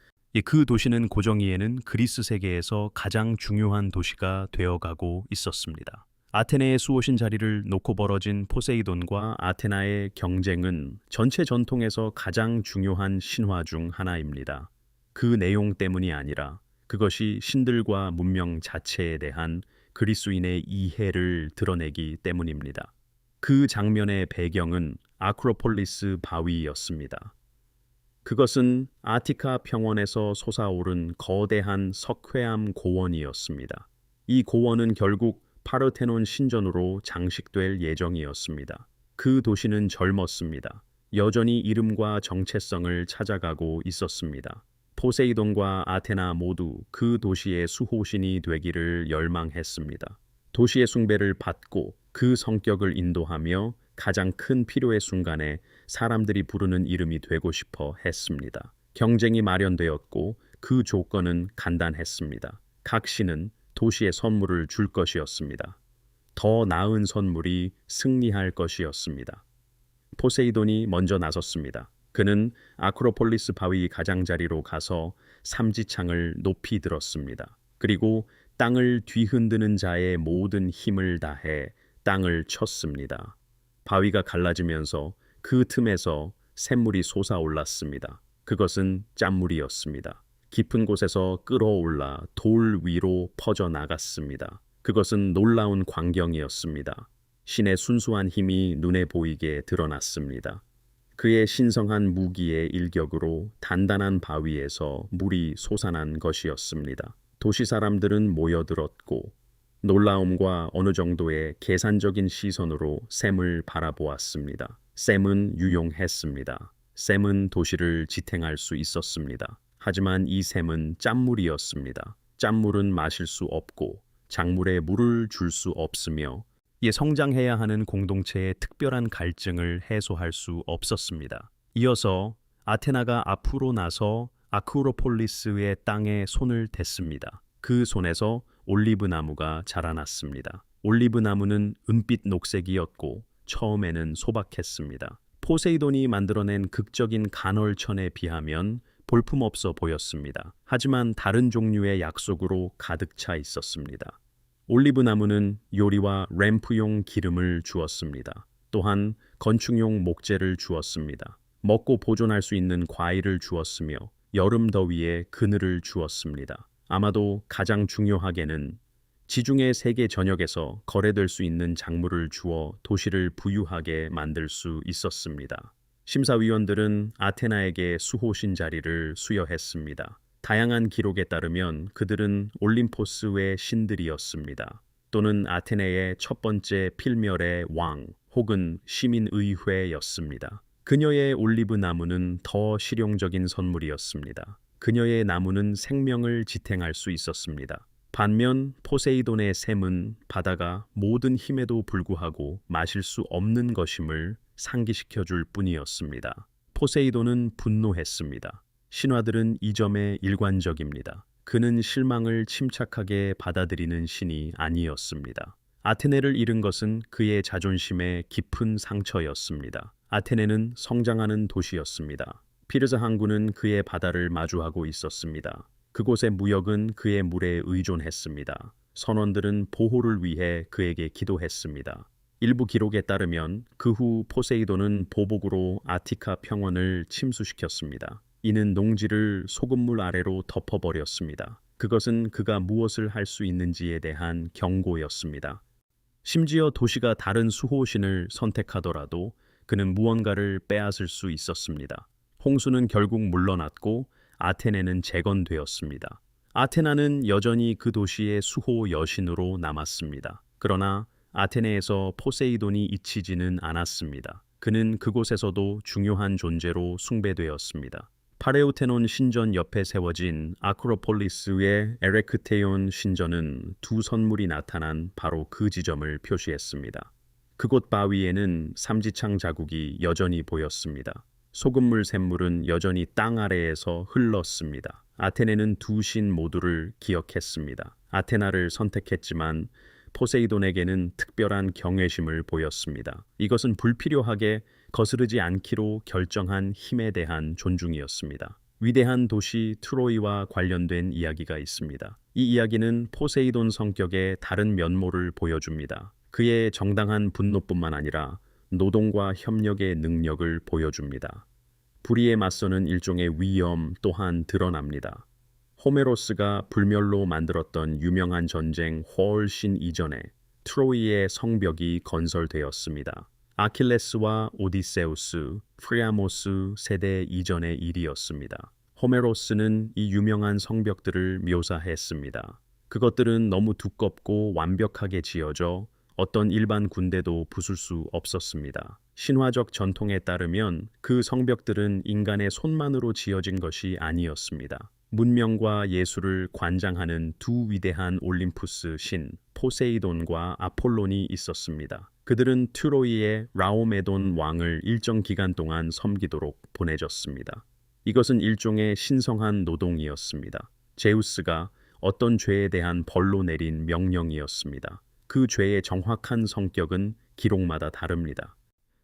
그 도시는 고정이에는 그리스 세계에서 가장 중요한 도시가 되어가고 있었습니다. 아테네의 수호신 자리를 놓고 벌어진 포세이돈과 아테나의 경쟁은 전체 전통에서 가장 중요한 신화 중 하나입니다. 그 내용 때문이 아니라 그것이 신들과 문명 자체에 대한 그리스인의 이해를 드러내기 때문입니다. 그 장면의 배경은 아크로폴리스 바위였습니다. 그것은 아티카 평원에서 솟아오른 거대한 석회암 고원이었습니다. 이 고원은 결국 파르테논 신전으로 장식될 예정이었습니다. 그 도시는 젊었습니다. 여전히 이름과 정체성을 찾아가고 있었습니다. 포세이돈과 아테나 모두 그 도시의 수호신이 되기를 열망했습니다. 도시의 숭배를 받고 그 성격을 인도하며 가장 큰 필요의 순간에 사람들이 부르는 이름이 되고 싶어 했습니다. 경쟁이 마련되었고 그 조건은 간단했습니다. 각 신은 도시에 선물을 줄 것이었습니다. 더 나은 선물이 승리할 것이었습니다. 포세이돈이 먼저 나섰습니다. 그는 아크로폴리스 바위 가장자리로 가서 삼지창을 높이 들었습니다. 그리고 땅을 뒤흔드는 자의 모든 힘을 다해 땅을 쳤습니다. 바위가 갈라지면서 그 틈에서 샘물이 솟아올랐습니다. 그것은 짠물이었습니다. 깊은 곳에서 끌어올라 돌 위로 퍼져나갔습니다. 그것은 놀라운 광경이었습니다. 신의 순수한 힘이 눈에 보이게 드러났습니다. 그의 신성한 무기의 일격으로 단단한 바위에서 물이 솟아난 것이었습니다. 도시 사람들은 모여들었고 놀라움과 어느 정도의 계산적인 시선으로 샘을 바라보았습니다. 샘은 유용했습니다. 샘은 도시를 지탱할 수 있었습니다. 하지만 이 샘은 짠물이었습니다. 짠물은 마실 수 없고 작물에 물을 줄 수 없으며 이에 성장해야 하는 공동체의 특별한 갈증을 해소할 수 없었습니다. 이어서 아테나가 앞으로 나서 아크로폴리스의 땅에 손을 댔습니다. 그 손에서 올리브 나무가 자라났습니다. 올리브 나무는 은빛 녹색이었고 처음에는 소박했습니다. 포세이돈이 만들어낸 극적인 간헐천에 비하면 볼품없어 보였습니다. 하지만 다른 종류의 약속으로 가득 차 있었습니다. 올리브 나무는 요리와 램프용 기름을 주었습니다. 또한 건축용 목재를 주었습니다. 먹고 보존할 수 있는 과일을 주었으며 여름 더위에 그늘을 주었습니다. 아마도 가장 중요하게는 지중해 세계 전역에서 거래될 수 있는 작물을 주어 도시를 부유하게 만들 수 있었습니다. 심사위원들은 아테나에게 수호신 자리를 수여했습니다. 다양한 기록에 따르면 그들은 올림포스의 신들이었습니다. 또는 아테네의 첫 번째 필멸의 왕 혹은 시민의회였습니다. 그녀의 올리브 나무는 더 실용적인 선물이었습니다. 그녀의 나무는 생명을 지탱할 수 있었습니다. 반면 포세이돈의 샘은 바다가 모든 힘에도 불구하고 마실 수 없는 것임을 상기시켜 줄 뿐이었습니다. 포세이돈은 분노했습니다. 신화들은 이 점에 일관적입니다. 그는 실망을 침착하게 받아들이는 신이 아니었습니다. 아테네를 잃은 것은 그의 자존심에 깊은 상처였습니다. 아테네는 성장하는 도시였습니다. 피르스 항구는 그의 바다를 마주하고 있었습니다. 그곳의 무역은 그의 물에 의존했습니다. 선원들은 보호를 위해 그에게 기도했습니다. 일부 기록에 따르면 그 후 포세이돈은 보복으로 아티카 평원을 침수시켰습니다. 이는 농지를 소금물 아래로 덮어버렸습니다. 그것은 그가 무엇을 할 수 있는지에 대한 경고였습니다. 심지어 도시가 다른 수호신을 선택하더라도 그는 무언가를 빼앗을 수 있었습니다. 홍수는 결국 물러났고 아테네는 재건되었습니다. 아테나는 여전히 그 도시의 수호 여신으로 남았습니다. 그러나 아테네에서 포세이돈이 잊히지는 않았습니다. 그는 그곳에서도 중요한 존재로 숭배되었습니다. 파레오테논 신전 옆에 세워진 아크로폴리스의 에레크테온 신전은 두 선물이 나타난 바로 그 지점을 표시했습니다. 그곳 바위에는 삼지창 자국이 여전히 보였습니다. 소금물 샘물은 여전히 땅 아래에서 흘렀습니다. 아테네는 두 신 모두를 기억했습니다. 아테나를 선택했지만 포세이돈에게는 특별한 경외심을 보였습니다. 이것은 불필요하게 거스르지 않기로 결정한 힘에 대한 존중이었습니다. 위대한 도시 트로이와 관련된 이야기가 있습니다. 이 이야기는 포세이돈 성격의 다른 면모를 보여줍니다. 그의 정당한 분노뿐만 아니라 노동과 협력의 능력을 보여줍니다. 불의에 맞서는 일종의 위엄 또한 드러납니다. 호메로스가 불멸로 만들었던 유명한 전쟁 훨씬 이전에 트로이의 성벽이 건설되었습니다. 아킬레스와 오디세우스, 프리아모스 세대 이전의 일이었습니다. 호메로스는 이 유명한 성벽들을 묘사했습니다. 그것들은 너무 두껍고 완벽하게 지어져 어떤 일반 군대도 부술 수 없었습니다. 신화적 전통에 따르면 그 성벽들은 인간의 손만으로 지어진 것이 아니었습니다. 문명과 예술을 관장하는 두 위대한 올림푸스 신 포세이돈과 아폴론이 있었습니다. 그들은 트로이의 라오메돈 왕을 일정 기간 동안 섬기도록 보내졌습니다. 이것은 일종의 신성한 노동이었습니다. 제우스가 어떤 죄에 대한 벌로 내린 명령이었습니다. 그 죄의 정확한 성격은 기록마다 다릅니다.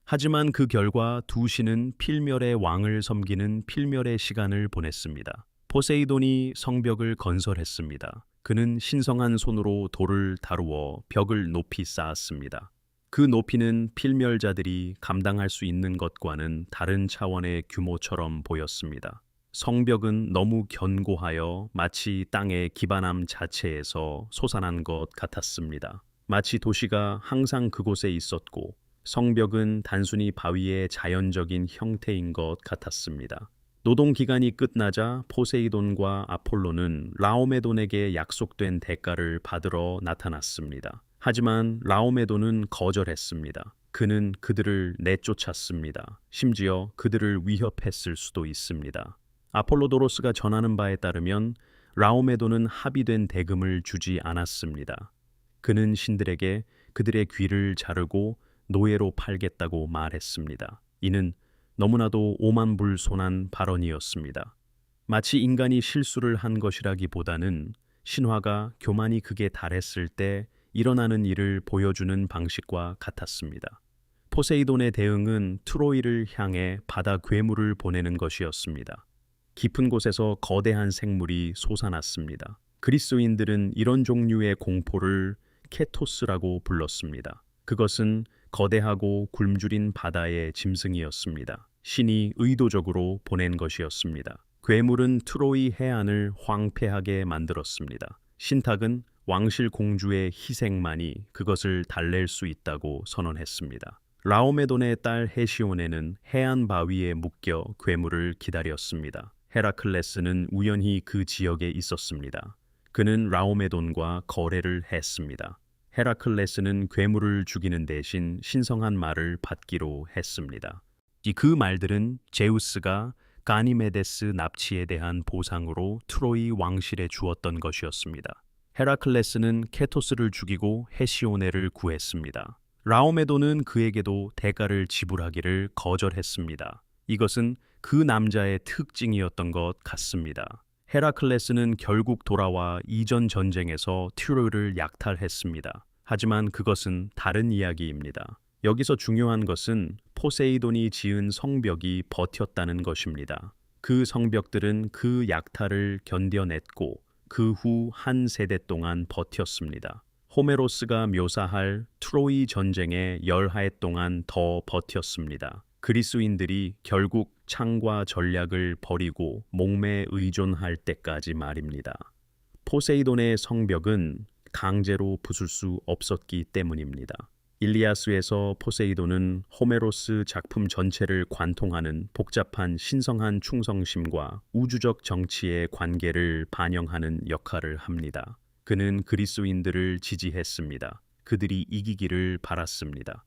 하지만 그 결과 두 신은 필멸의 왕을 섬기는 필멸의 시간을 보냈습니다. 포세이돈이 성벽을 건설했습니다. 그는 신성한 손으로 돌을 다루어 벽을 높이 쌓았습니다. 그 높이는 필멸자들이 감당할 수 있는 것과는 다른 차원의 규모처럼 보였습니다. 성벽은 너무 견고하여 마치 땅의 기반함 자체에서 솟아난 것 같았습니다. 마치 도시가 항상 그곳에 있었고 성벽은 단순히 바위의 자연적인 형태인 것 같았습니다. 노동 기간이 끝나자 포세이돈과 아폴로는 라오메돈에게 약속된 대가를 받으러 나타났습니다. 하지만 라오메돈은 거절했습니다. 그는 그들을 내쫓았습니다. 심지어 그들을 위협했을 수도 있습니다. 아폴로도로스가 전하는 바에 따르면 라오메돈은 합의된 대금을 주지 않았습니다. 그는 신들에게 그들의 귀를 자르고 노예로 팔겠다고 말했습니다. 이는 너무나도 오만불손한 발언이었습니다. 마치 인간이 실수를 한 것이라기보다는 신화가 교만이 극에 달했을 때 일어나는 일을 보여주는 방식과 같았습니다. 포세이돈의 대응은 트로이를 향해 바다 괴물을 보내는 것이었습니다. 깊은 곳에서 거대한 생물이 솟아났습니다. 그리스인들은 이런 종류의 공포를 케토스라고 불렀습니다. 그것은 거대하고 굶주린 바다의 짐승이었습니다. 신이 의도적으로 보낸 것이었습니다. 괴물은 트로이 해안을 황폐하게 만들었습니다. 신탁은 왕실 공주의 희생만이 그것을 달랠 수 있다고 선언했습니다. 라오메돈의 딸 헤시오네는 해안 바위에 묶여 괴물을 기다렸습니다. 헤라클레스는 우연히 그 지역에 있었습니다. 그는 라오메돈과 거래를 했습니다. 헤라클레스는 괴물을 죽이는 대신 신성한 말을 받기로 했습니다. 그 말들은 제우스가 가니메데스 납치에 대한 보상으로 트로이 왕실에 주었던 것이었습니다. 헤라클레스는 케토스를 죽이고 헤시오네를 구했습니다. 라오메돈은 그에게도 대가를 지불하기를 거절했습니다. 이것은 그 남자의 특징이었던 것 같습니다. 헤라클레스는 결국 돌아와 이전 전쟁에서 트로이를 약탈했습니다. 하지만 그것은 다른 이야기입니다. 여기서 중요한 것은 포세이돈이 지은 성벽이 버텼다는 것입니다. 그 성벽들은 그 약탈을 견뎌냈고 그 후 한 세대 동안 버텼습니다. 호메로스가 묘사할 트로이 전쟁의 열해 동안 더 버텼습니다. 그리스인들이 결국 창과 전략을 버리고 목매에 의존할 때까지 말입니다. 포세이돈의 성벽은 강제로 부술 수 없었기 때문입니다. 일리아스에서 포세이돈은 호메로스 작품 전체를 관통하는 복잡한 신성한 충성심과 우주적 정치의 관계를 반영하는 역할을 합니다. 그는 그리스인들을 지지했습니다. 그들이 이기기를 바랐습니다.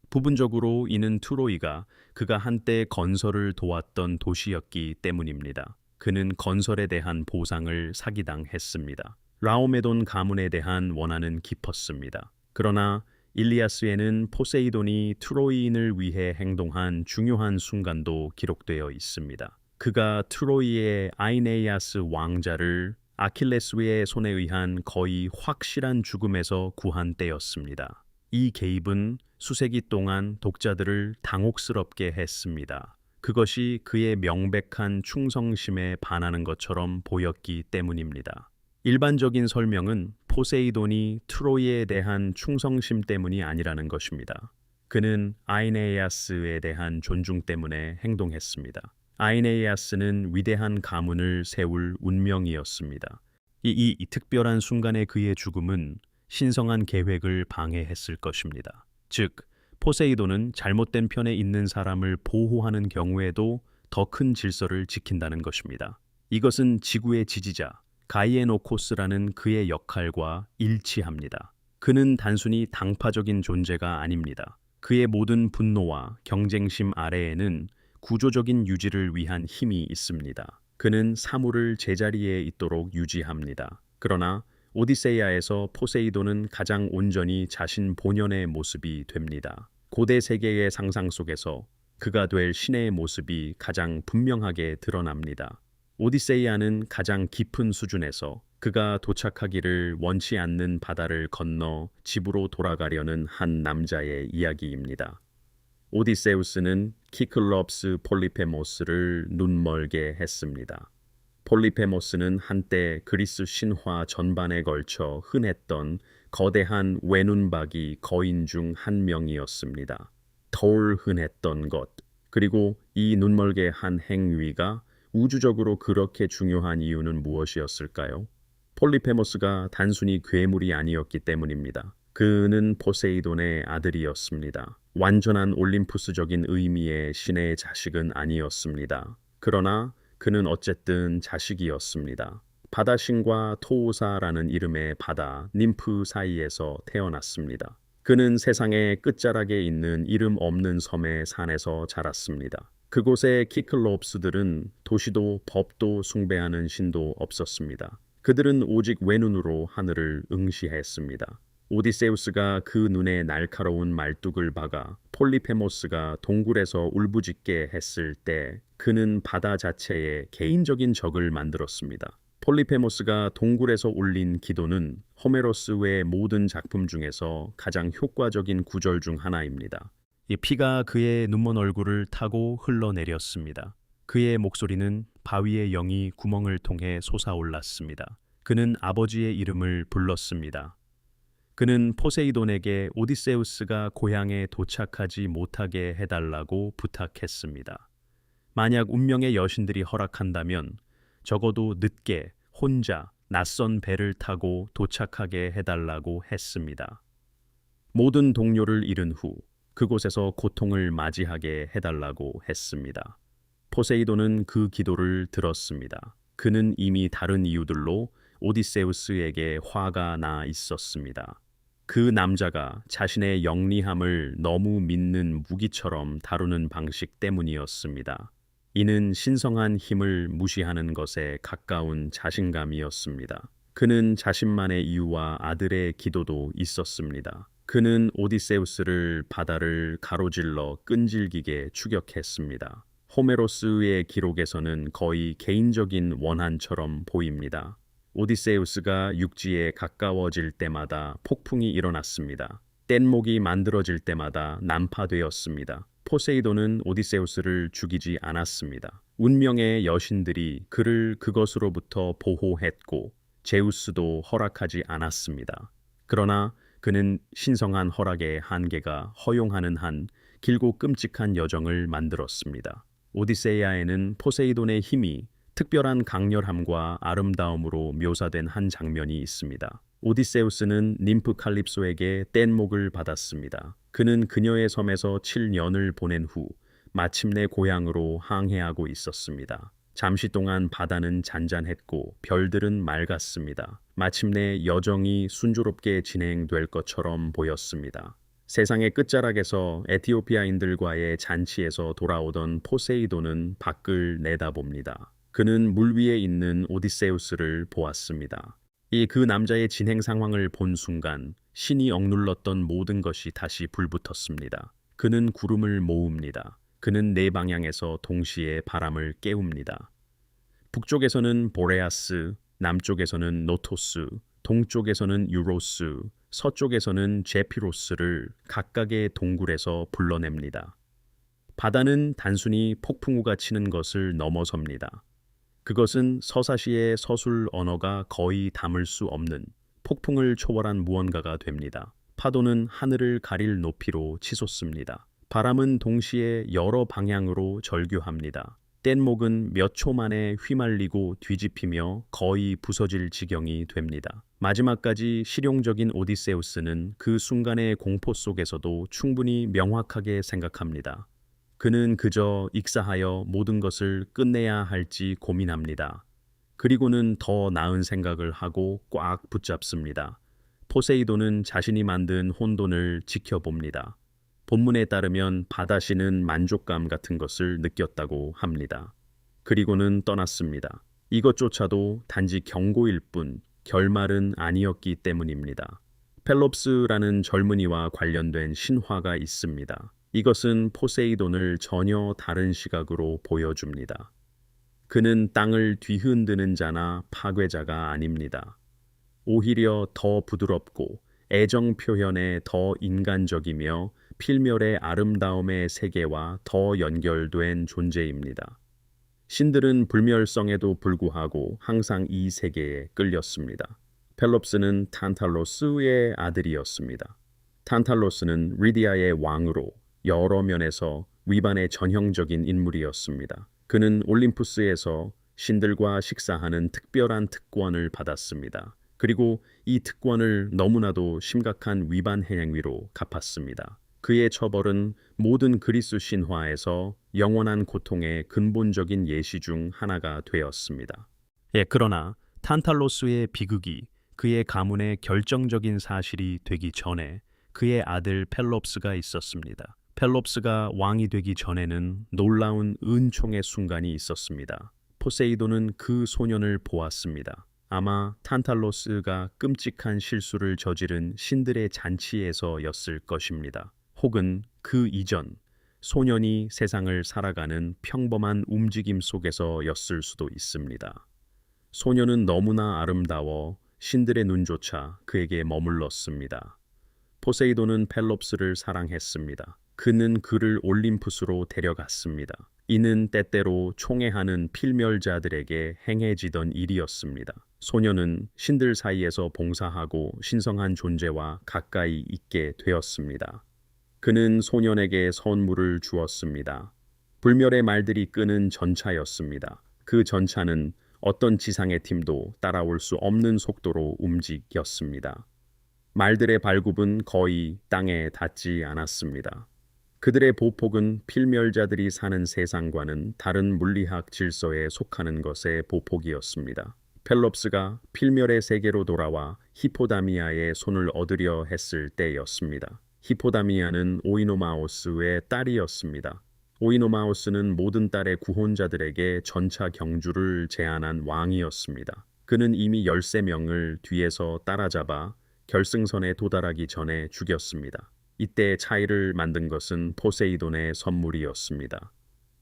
부분적으로 이는 트로이가 그가 한때 건설을 도왔던 도시였기 때문입니다. 그는 건설에 대한 보상을 사기당했습니다. 라오메돈 가문에 대한 원한은 깊었습니다. 그러나 일리아스에는 포세이돈이 트로이인을 위해 행동한 중요한 순간도 기록되어 있습니다. 그가 트로이의 아이네이아스 왕자를 아킬레스의 손에 의한 거의 확실한 죽음에서 구한 때였습니다. 이 개입은 수세기 동안 독자들을 당혹스럽게 했습니다. 그것이 그의 명백한 충성심에 반하는 것처럼 보였기 때문입니다. 일반적인 설명은 포세이돈이 트로이에 대한 충성심 때문이 아니라는 것입니다. 그는 아이네이아스에 대한 존중 때문에 행동했습니다. 아이네이아스는 위대한 가문을 세울 운명이었습니다. 이 특별한 순간의 그의 죽음은 신성한 계획을 방해했을 것입니다. 즉, 포세이돈은 잘못된 편에 있는 사람을 보호하는 경우에도 더 큰 질서를 지킨다는 것입니다. 이것은 지구의 지지자 가이에노코스라는 그의 역할과 일치합니다. 그는 단순히 당파적인 존재가 아닙니다. 그의 모든 분노와 경쟁심 아래에는 구조적인 유지를 위한 힘이 있습니다. 그는 사물을 제자리에 있도록 유지합니다. 그러나 오디세이아에서 포세이돈은 가장 온전히 자신 본연의 모습이 됩니다. 고대 세계의 상상 속에서 그가 될 신의 모습이 가장 분명하게 드러납니다. 오디세이아는 가장 깊은 수준에서 그가 도착하기를 원치 않는 바다를 건너 집으로 돌아가려는 한 남자의 이야기입니다. 오디세우스는 키클롭스 폴리페모스를 눈멀게 했습니다. 폴리페모스는 한때 그리스 신화 전반에 걸쳐 흔했던 거대한 외눈박이 거인 중 한 명이었습니다. 덜 흔했던 것, 그리고 이 눈멀게 한 행위가 우주적으로 그렇게 중요한 이유는 무엇이었을까요? 폴리페모스가 단순히 괴물이 아니었기 때문입니다. 그는 포세이돈의 아들이었습니다. 완전한 올림푸스적인 의미의 신의 자식은 아니었습니다. 그러나 그는 어쨌든 자식이었습니다. 바다신과 토우사라는 이름의 바다, 님프 사이에서 태어났습니다. 그는 세상의 끝자락에 있는 이름 없는 섬의 산에서 자랐습니다. 그곳의 키클롭스들은 도시도 법도 숭배하는 신도 없었습니다. 그들은 오직 외눈으로 하늘을 응시했습니다. 오디세우스가 그 눈에 날카로운 말뚝을 박아 폴리페모스가 동굴에서 울부짖게 했을 때 그는 바다 자체에 개인적인 적을 만들었습니다. 폴리페모스가 동굴에서 올린 기도는 호메로스의 모든 작품 중에서 가장 효과적인 구절 중 하나입니다. 이 피가 그의 눈먼 얼굴을 타고 흘러내렸습니다. 그의 목소리는 바위의 영이 구멍을 통해 솟아올랐습니다. 그는 아버지의 이름을 불렀습니다. 그는 포세이돈에게 오디세우스가 고향에 도착하지 못하게 해달라고 부탁했습니다. 만약 운명의 여신들이 허락한다면 적어도 늦게 혼자 낯선 배를 타고 도착하게 해달라고 했습니다. 모든 동료를 잃은 후 그곳에서 고통을 맞이하게 해달라고 했습니다. 포세이돈은 그 기도를 들었습니다. 그는 이미 다른 이유들로 오디세우스에게 화가 나 있었습니다. 그 남자가 자신의 영리함을 너무 믿는 무기처럼 다루는 방식 때문이었습니다. 이는 신성한 힘을 무시하는 것에 가까운 자신감이었습니다. 그는 자신만의 이유와 아들의 기도도 있었습니다. 그는 오디세우스를 바다를 가로질러 끈질기게 추격했습니다. 호메로스의 기록에서는 거의 개인적인 원한처럼 보입니다. 오디세우스가 육지에 가까워질 때마다 폭풍이 일어났습니다. 뗏목이 만들어질 때마다 난파되었습니다. 포세이돈은 오디세우스를 죽이지 않았습니다. 운명의 여신들이 그를 그것으로부터 보호했고 제우스도 허락하지 않았습니다. 그러나 그는 신성한 허락의 한계가 허용하는 한 길고 끔찍한 여정을 만들었습니다. 오디세이아에는 포세이돈의 힘이 특별한 강렬함과 아름다움으로 묘사된 한 장면이 있습니다. 오디세우스는 님프 칼립소에게 뗏목을 받았습니다. 그는 그녀의 섬에서 7년을 보낸 후 마침내 고향으로 항해하고 있었습니다. 잠시 동안 바다는 잔잔했고 별들은 맑았습니다. 마침내 여정이 순조롭게 진행될 것처럼 보였습니다. 세상의 끝자락에서 에티오피아인들과의 잔치에서 돌아오던 포세이돈은 밖을 내다봅니다. 그는 물 위에 있는 오디세우스를 보았습니다. 그 남자의 진행 상황을 본 순간 신이 억눌렀던 모든 것이 다시 불붙었습니다. 그는 구름을 모읍니다. 그는 네 방향에서 동시에 바람을 깨웁니다. 북쪽에서는 보레아스, 남쪽에서는 노토스, 동쪽에서는 유로스, 서쪽에서는 제피로스를 각각의 동굴에서 불러냅니다. 바다는 단순히 폭풍우가 치는 것을 넘어섭니다. 그것은 서사시의 서술 언어가 거의 담을 수 없는 폭풍을 초월한 무언가가 됩니다. 파도는 하늘을 가릴 높이로 치솟습니다. 바람은 동시에 여러 방향으로 절규합니다. 뗏목은 몇 초 만에 휘말리고 뒤집히며 거의 부서질 지경이 됩니다. 마지막까지 실용적인 오디세우스는 그 순간의 공포 속에서도 충분히 명확하게 생각합니다. 그는 그저 익사하여 모든 것을 끝내야 할지 고민합니다. 그리고는 더 나은 생각을 하고 꽉 붙잡습니다. 포세이돈은 자신이 만든 혼돈을 지켜봅니다. 본문에 따르면 바다신은 만족감 같은 것을 느꼈다고 합니다. 그리고는 떠났습니다. 이것조차도 단지 경고일 뿐 결말은 아니었기 때문입니다. 펠롭스라는 젊은이와 관련된 신화가 있습니다. 이것은 포세이돈을 전혀 다른 시각으로 보여줍니다. 그는 땅을 뒤흔드는 자나 파괴자가 아닙니다. 오히려 더 부드럽고 애정 표현에 더 인간적이며 필멸의 아름다움의 세계와 더 연결된 존재입니다. 신들은 불멸성에도 불구하고 항상 이 세계에 끌렸습니다. 펠롭스는 탄탈로스의 아들이었습니다. 탄탈로스는 리디아의 왕으로 여러 면에서 위반의 전형적인 인물이었습니다. 그는 올림푸스에서 신들과 식사하는 특별한 특권을 받았습니다. 그리고 이 특권을 너무나도 심각한 위반 행위로 갚았습니다. 그의 처벌은 모든 그리스 신화에서 영원한 고통의 근본적인 예시 중 하나가 되었습니다. 그러나 탄탈로스의 비극이 그의 가문의 결정적인 사실이 되기 전에 그의 아들 펠롭스가 있었습니다. 펠롭스가 왕이 되기 전에는 놀라운 은총의 순간이 있었습니다. 포세이돈은 그 소년을 보았습니다. 아마 탄탈로스가 끔찍한 실수를 저지른 신들의 잔치에서였을 것입니다. 혹은 그 이전 소년이 세상을 살아가는 평범한 움직임 속에서였을 수도 있습니다. 소년은 너무나 아름다워 신들의 눈조차 그에게 머물렀습니다. 포세이돈은 펠롭스를 사랑했습니다. 그는 그를 올림푸스로 데려갔습니다. 이는 때때로 총애하는 필멸자들에게 행해지던 일이었습니다. 소녀는 신들 사이에서 봉사하고 신성한 존재와 가까이 있게 되었습니다. 그는 소년에게 선물을 주었습니다. 불멸의 말들이 끄는 전차였습니다. 그 전차는 어떤 지상의 팀도 따라올 수 없는 속도로 움직였습니다. 말들의 발굽은 거의 땅에 닿지 않았습니다. 그들의 보폭은 필멸자들이 사는 세상과는 다른 물리학 질서에 속하는 것의 보폭이었습니다. 펠롭스가 필멸의 세계로 돌아와 히포다미아의 손을 얻으려 했을 때였습니다. 히포다미아는 오이노마오스의 딸이었습니다. 오이노마오스는 모든 딸의 구혼자들에게 전차 경주를 제안한 왕이었습니다. 그는 이미 13명을 뒤에서 따라잡아 결승선에 도달하기 전에 죽였습니다. 이때 차이를 만든 것은 포세이돈의 선물이었습니다.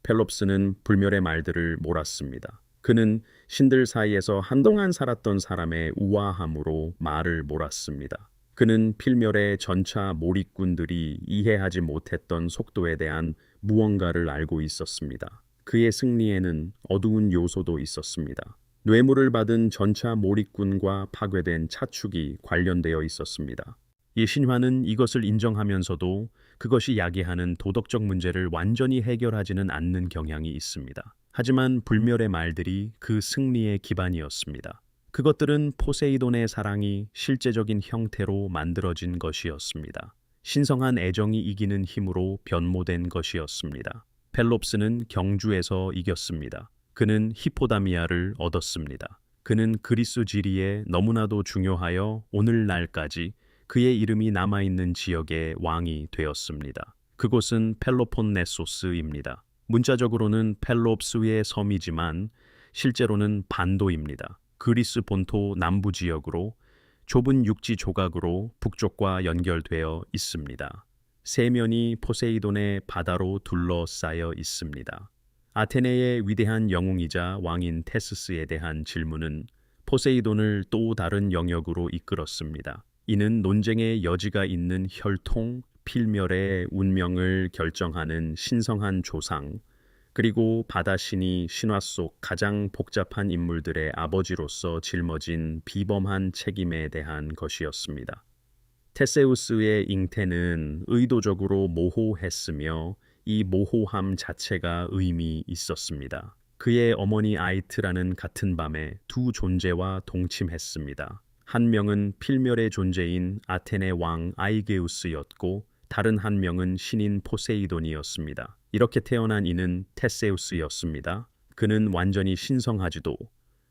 펠롭스는 불멸의 말들을 몰았습니다. 그는 신들 사이에서 한동안 살았던 사람의 우아함으로 말을 몰았습니다. 그는 필멸의 전차 몰입꾼들이 이해하지 못했던 속도에 대한 무언가를 알고 있었습니다. 그의 승리에는 어두운 요소도 있었습니다. 뇌물을 받은 전차 몰입꾼과 파괴된 차축이 관련되어 있었습니다. 이 신화는 이것을 인정하면서도 그것이 야기하는 도덕적 문제를 완전히 해결하지는 않는 경향이 있습니다. 하지만 불멸의 말들이 그 승리의 기반이었습니다. 그것들은 포세이돈의 사랑이 실제적인 형태로 만들어진 것이었습니다. 신성한 애정이 이기는 힘으로 변모된 것이었습니다. 펠롭스는 경주에서 이겼습니다. 그는 히포다미아를 얻었습니다. 그는 그리스 지리에 너무나도 중요하여 오늘날까지 그의 이름이 남아있는 지역의 왕이 되었습니다. 그곳은 펠로폰네소스입니다. 문자적으로는 펠롭스의 섬이지만 실제로는 반도입니다. 그리스 본토 남부 지역으로 좁은 육지 조각으로 북쪽과 연결되어 있습니다. 세면이 포세이돈의 바다로 둘러싸여 있습니다. 아테네의 위대한 영웅이자 왕인 테스스에 대한 질문은 포세이돈을 또 다른 영역으로 이끌었습니다. 이는 논쟁의 여지가 있는 혈통, 필멸의 운명을 결정하는 신성한 조상, 그리고 바다신이 신화 속 가장 복잡한 인물들의 아버지로서 짊어진 비범한 책임에 대한 것이었습니다. 테세우스의 잉태는 의도적으로 모호했으며 이 모호함 자체가 의미 있었습니다. 그의 어머니 아이트라는 같은 밤에 두 존재와 동침했습니다. 한 명은 필멸의 존재인 아테네 왕 아이게우스였고 다른 한 명은 신인 포세이돈이었습니다. 이렇게 태어난 이는 테세우스였습니다. 그는 완전히 신성하지도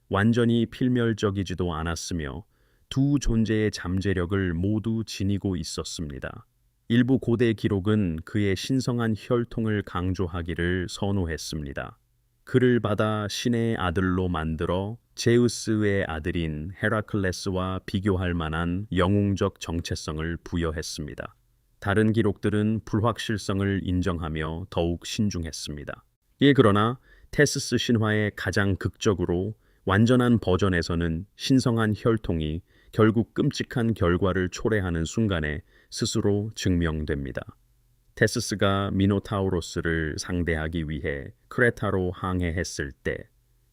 완전히 필멸적이지도 않았으며 두 존재의 잠재력을 모두 지니고 있었습니다. 일부 고대 기록은 그의 신성한 혈통을 강조하기를 선호했습니다. 그를 받아 신의 아들로 만들어 제우스의 아들인 헤라클레스와 비교할 만한 영웅적 정체성을 부여했습니다. 다른 기록들은 불확실성을 인정하며 더욱 신중했습니다. 그러나 테스스 신화의 가장 극적으로 완전한 버전에서는 신성한 혈통이 결국 끔찍한 결과를 초래하는 순간에 스스로 증명됩니다. 테스스가 미노타우로스를 상대하기 위해 크레타로 항해했을 때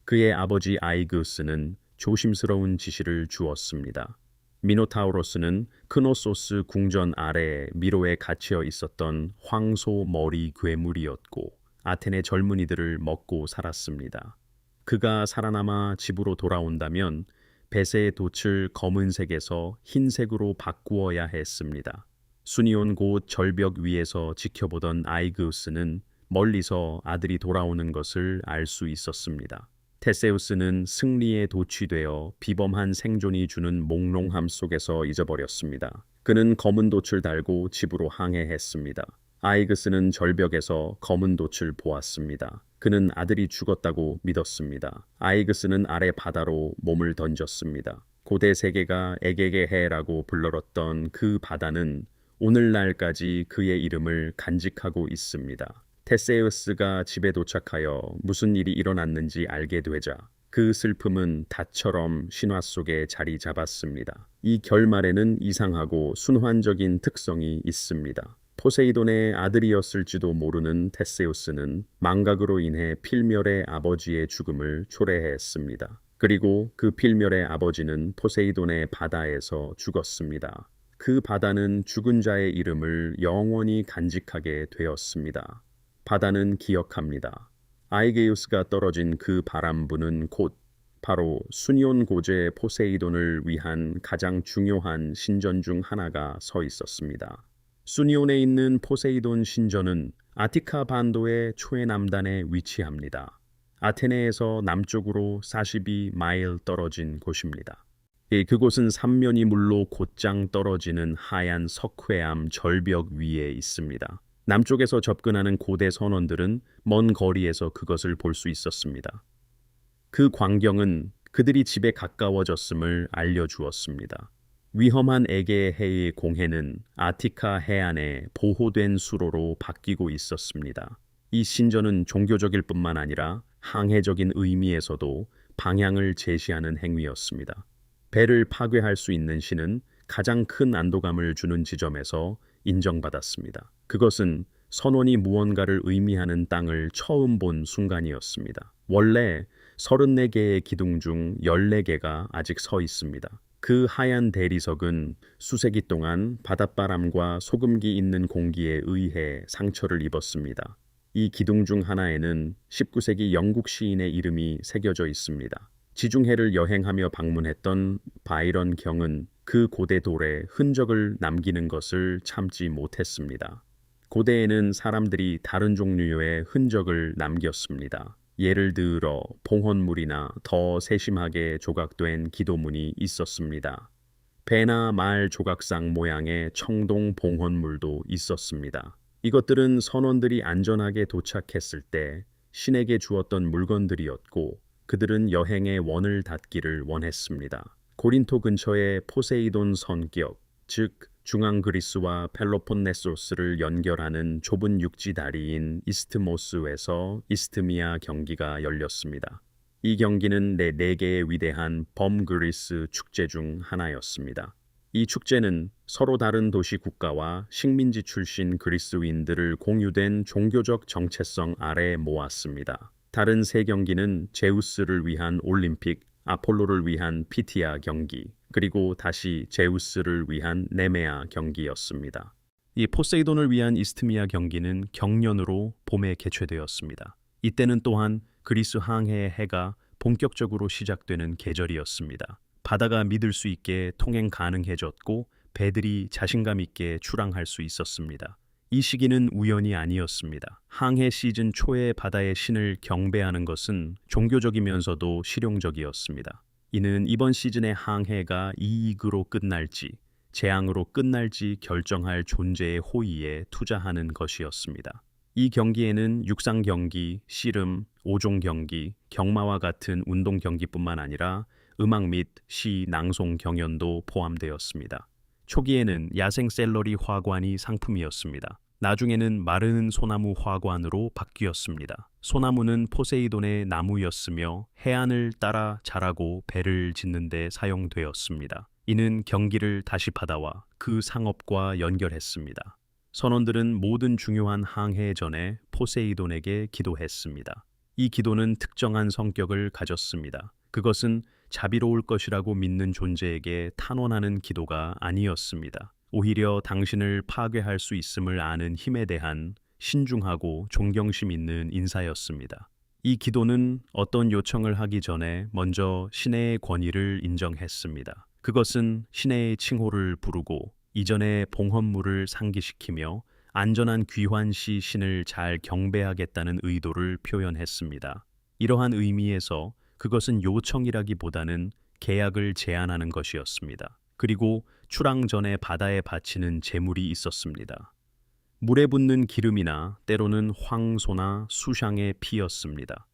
그의 아버지 아이그스는 조심스러운 지시를 주었습니다. 미노타우로스는 크노소스 궁전 아래에 미로에 갇혀 있었던 황소 머리 괴물이었고 아테네 젊은이들을 먹고 살았습니다. 그가 살아남아 집으로 돌아온다면 뱃의 돛을 검은색에서 흰색으로 바꾸어야 했습니다. 순이 온 곳 절벽 위에서 지켜보던 아이그우스는 멀리서 아들이 돌아오는 것을 알 수 있었습니다. 테세우스는 승리에 도취되어 비범한 생존이 주는 몽롱함 속에서 잊어버렸습니다. 그는 검은 돛을 달고 집으로 항해했습니다. 아이그스는 절벽에서 검은 돛을 보았습니다. 그는 아들이 죽었다고 믿었습니다. 아이그스는 아래 바다로 몸을 던졌습니다. 고대 세계가 에게게해라고 불렀던 그 바다는 오늘날까지 그의 이름을 간직하고 있습니다. 테세우스가 집에 도착하여 무슨 일이 일어났는지 알게 되자 그 슬픔은 닷처럼 신화 속에 자리 잡았습니다. 이 결말에는 이상하고 순환적인 특성이 있습니다. 포세이돈의 아들이었을지도 모르는 테세우스는 망각으로 인해 필멸의 아버지의 죽음을 초래했습니다. 그리고 그 필멸의 아버지는 포세이돈의 바다에서 죽었습니다. 그 바다는 죽은 자의 이름을 영원히 간직하게 되었습니다. 바다는 기억합니다. 아이게우스가 떨어진 그 바람부는 곧 바로 수니온 고제 포세이돈을 위한 가장 중요한 신전 중 하나가 서 있었습니다. 수니온에 있는 포세이돈 신전은 아티카 반도의 최남단에 위치합니다. 아테네에서 남쪽으로 42마일 떨어진 곳입니다. 그곳은 삼면이 물로 곧장 떨어지는 하얀 석회암 절벽 위에 있습니다. 남쪽에서 접근하는 고대 선원들은 먼 거리에서 그것을 볼 수 있었습니다. 그 광경은 그들이 집에 가까워졌음을 알려주었습니다. 위험한 에게해의 공해는 아티카 해안에 보호된 수로로 바뀌고 있었습니다. 이 신전은 종교적일 뿐만 아니라 항해적인 의미에서도 방향을 제시하는 행위였습니다. 배를 파괴할 수 있는 신은 가장 큰 안도감을 주는 지점에서 인정받았습니다. 그것은 선원이 무언가를 의미하는 땅을 처음 본 순간이었습니다. 원래 34개의 기둥 중 14개가 아직 서 있습니다. 그 하얀 대리석은 수세기 동안 바닷바람과 소금기 있는 공기에 의해 상처를 입었습니다. 이 기둥 중 하나에는 19세기 영국 시인의 이름이 새겨져 있습니다. 지중해를 여행하며 방문했던 바이런 경은 그 고대 돌에 흔적을 남기는 것을 참지 못했습니다. 고대에는 사람들이 다른 종류의 흔적을 남겼습니다. 예를 들어 봉헌물이나 더 세심하게 조각된 기도문이 있었습니다. 배나 말 조각상 모양의 청동 봉헌물도 있었습니다. 이것들은 선원들이 안전하게 도착했을 때 신에게 주었던 물건들이었고 그들은 여행의 원을 닫기를 원했습니다. 고린토 근처의 포세이돈 선격, 즉 중앙 그리스와 펠로폰네소스를 연결하는 좁은 육지 다리인 이스트모스에서 이스트미아 경기가 열렸습니다. 이 경기는 네 개의 위대한 범그리스 축제 중 하나였습니다. 이 축제는 서로 다른 도시 국가와 식민지 출신 그리스인들을 공유된 종교적 정체성 아래 모았습니다. 다른 세 경기는 제우스를 위한 올림픽, 아폴로를 위한 피티아 경기, 그리고 다시 제우스를 위한 네메아 경기였습니다. 이 포세이돈을 위한 이스트미아 경기는 경년으로 봄에 개최되었습니다. 이때는 또한 그리스 항해의 해가 본격적으로 시작되는 계절이었습니다. 바다가 믿을 수 있게 통행 가능해졌고 배들이 자신감 있게 출항할 수 있었습니다. 이 시기는 우연이 아니었습니다. 항해 시즌 초에 바다의 신을 경배하는 것은 종교적이면서도 실용적이었습니다. 이는 이번 시즌의 항해가 이익으로 끝날지 재앙으로 끝날지 결정할 존재의 호의에 투자하는 것이었습니다. 이 경기에는 육상 경기, 씨름, 오종 경기, 경마와 같은 운동 경기뿐만 아니라 음악 및 시, 낭송 경연도 포함되었습니다. 초기에는 야생 샐러리 화관이 상품이었습니다. 나중에는 마르는 소나무 화관으로 바뀌었습니다. 소나무는 포세이돈의 나무였으며 해안을 따라 자라고 배를 짓는 데 사용되었습니다. 이는 경기를 다시 바다와 그 상업과 연결했습니다. 선원들은 모든 중요한 항해 전에 포세이돈에게 기도했습니다. 이 기도는 특정한 성격을 가졌습니다. 그것은 자비로울 것이라고 믿는 존재에게 탄원하는 기도가 아니었습니다. 오히려 당신을 파괴할 수 있음을 아는 힘에 대한 신중하고 존경심 있는 인사였습니다. 이 기도는 어떤 요청을 하기 전에 먼저 신의 권위를 인정했습니다. 그것은 신의 칭호를 부르고 이전의 봉헌물을 상기시키며 안전한 귀환 시 신을 잘 경배하겠다는 의도를 표현했습니다. 이러한 의미에서 그것은 요청이라기보다는 계약을 제안하는 것이었습니다. 그리고 출항 전에 바다에 바치는 제물이 있었습니다. 물에 붓는 기름이나 때로는 황소나 수샹의 피였습니다.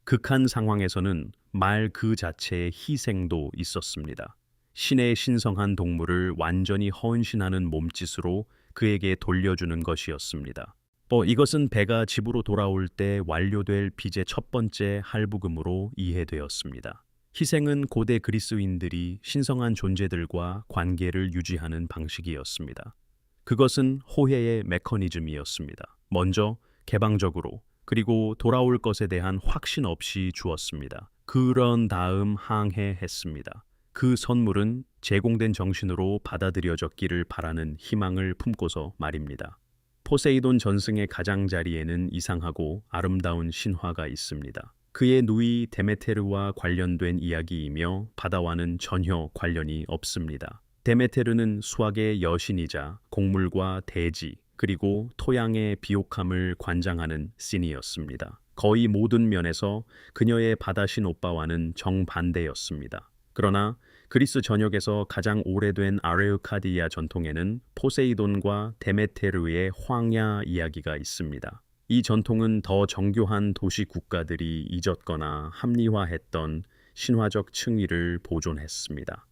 극한 상황에서는 말 그 자체의 희생도 있었습니다. 신의 신성한 동물을 완전히 헌신하는 몸짓으로 그에게 돌려주는 것이었습니다. 이것은 배가 집으로 돌아올 때 완료될 빚의 첫 번째 할부금으로 이해되었습니다. 희생은 고대 그리스인들이 신성한 존재들과 관계를 유지하는 방식이었습니다. 그것은 호해의 메커니즘이었습니다. 먼저 개방적으로 그리고 돌아올 것에 대한 확신 없이 주었습니다. 그런 다음 항해했습니다. 그 선물은 제공된 정신으로 받아들여졌기를 바라는 희망을 품고서 말입니다. 포세이돈 전승의 가장자리에는 이상하고 아름다운 신화가 있습니다. 그의 누이 데메테르와 관련된 이야기이며 바다와는 전혀 관련이 없습니다. 데메테르는 수학의 여신이자 곡물과 대지 그리고 토양의 비옥함을 관장하는 신이었습니다. 거의 모든 면에서 그녀의 바다신 오빠와는 정반대였습니다. 그러나 그리스 전역에서 가장 오래된 아레우카디아 전통에는 포세이돈과 데메테르의 황야 이야기가 있습니다. 이 전통은 더 정교한 도시 국가들이 잊었거나 합리화했던 신화적 층위를 보존했습니다.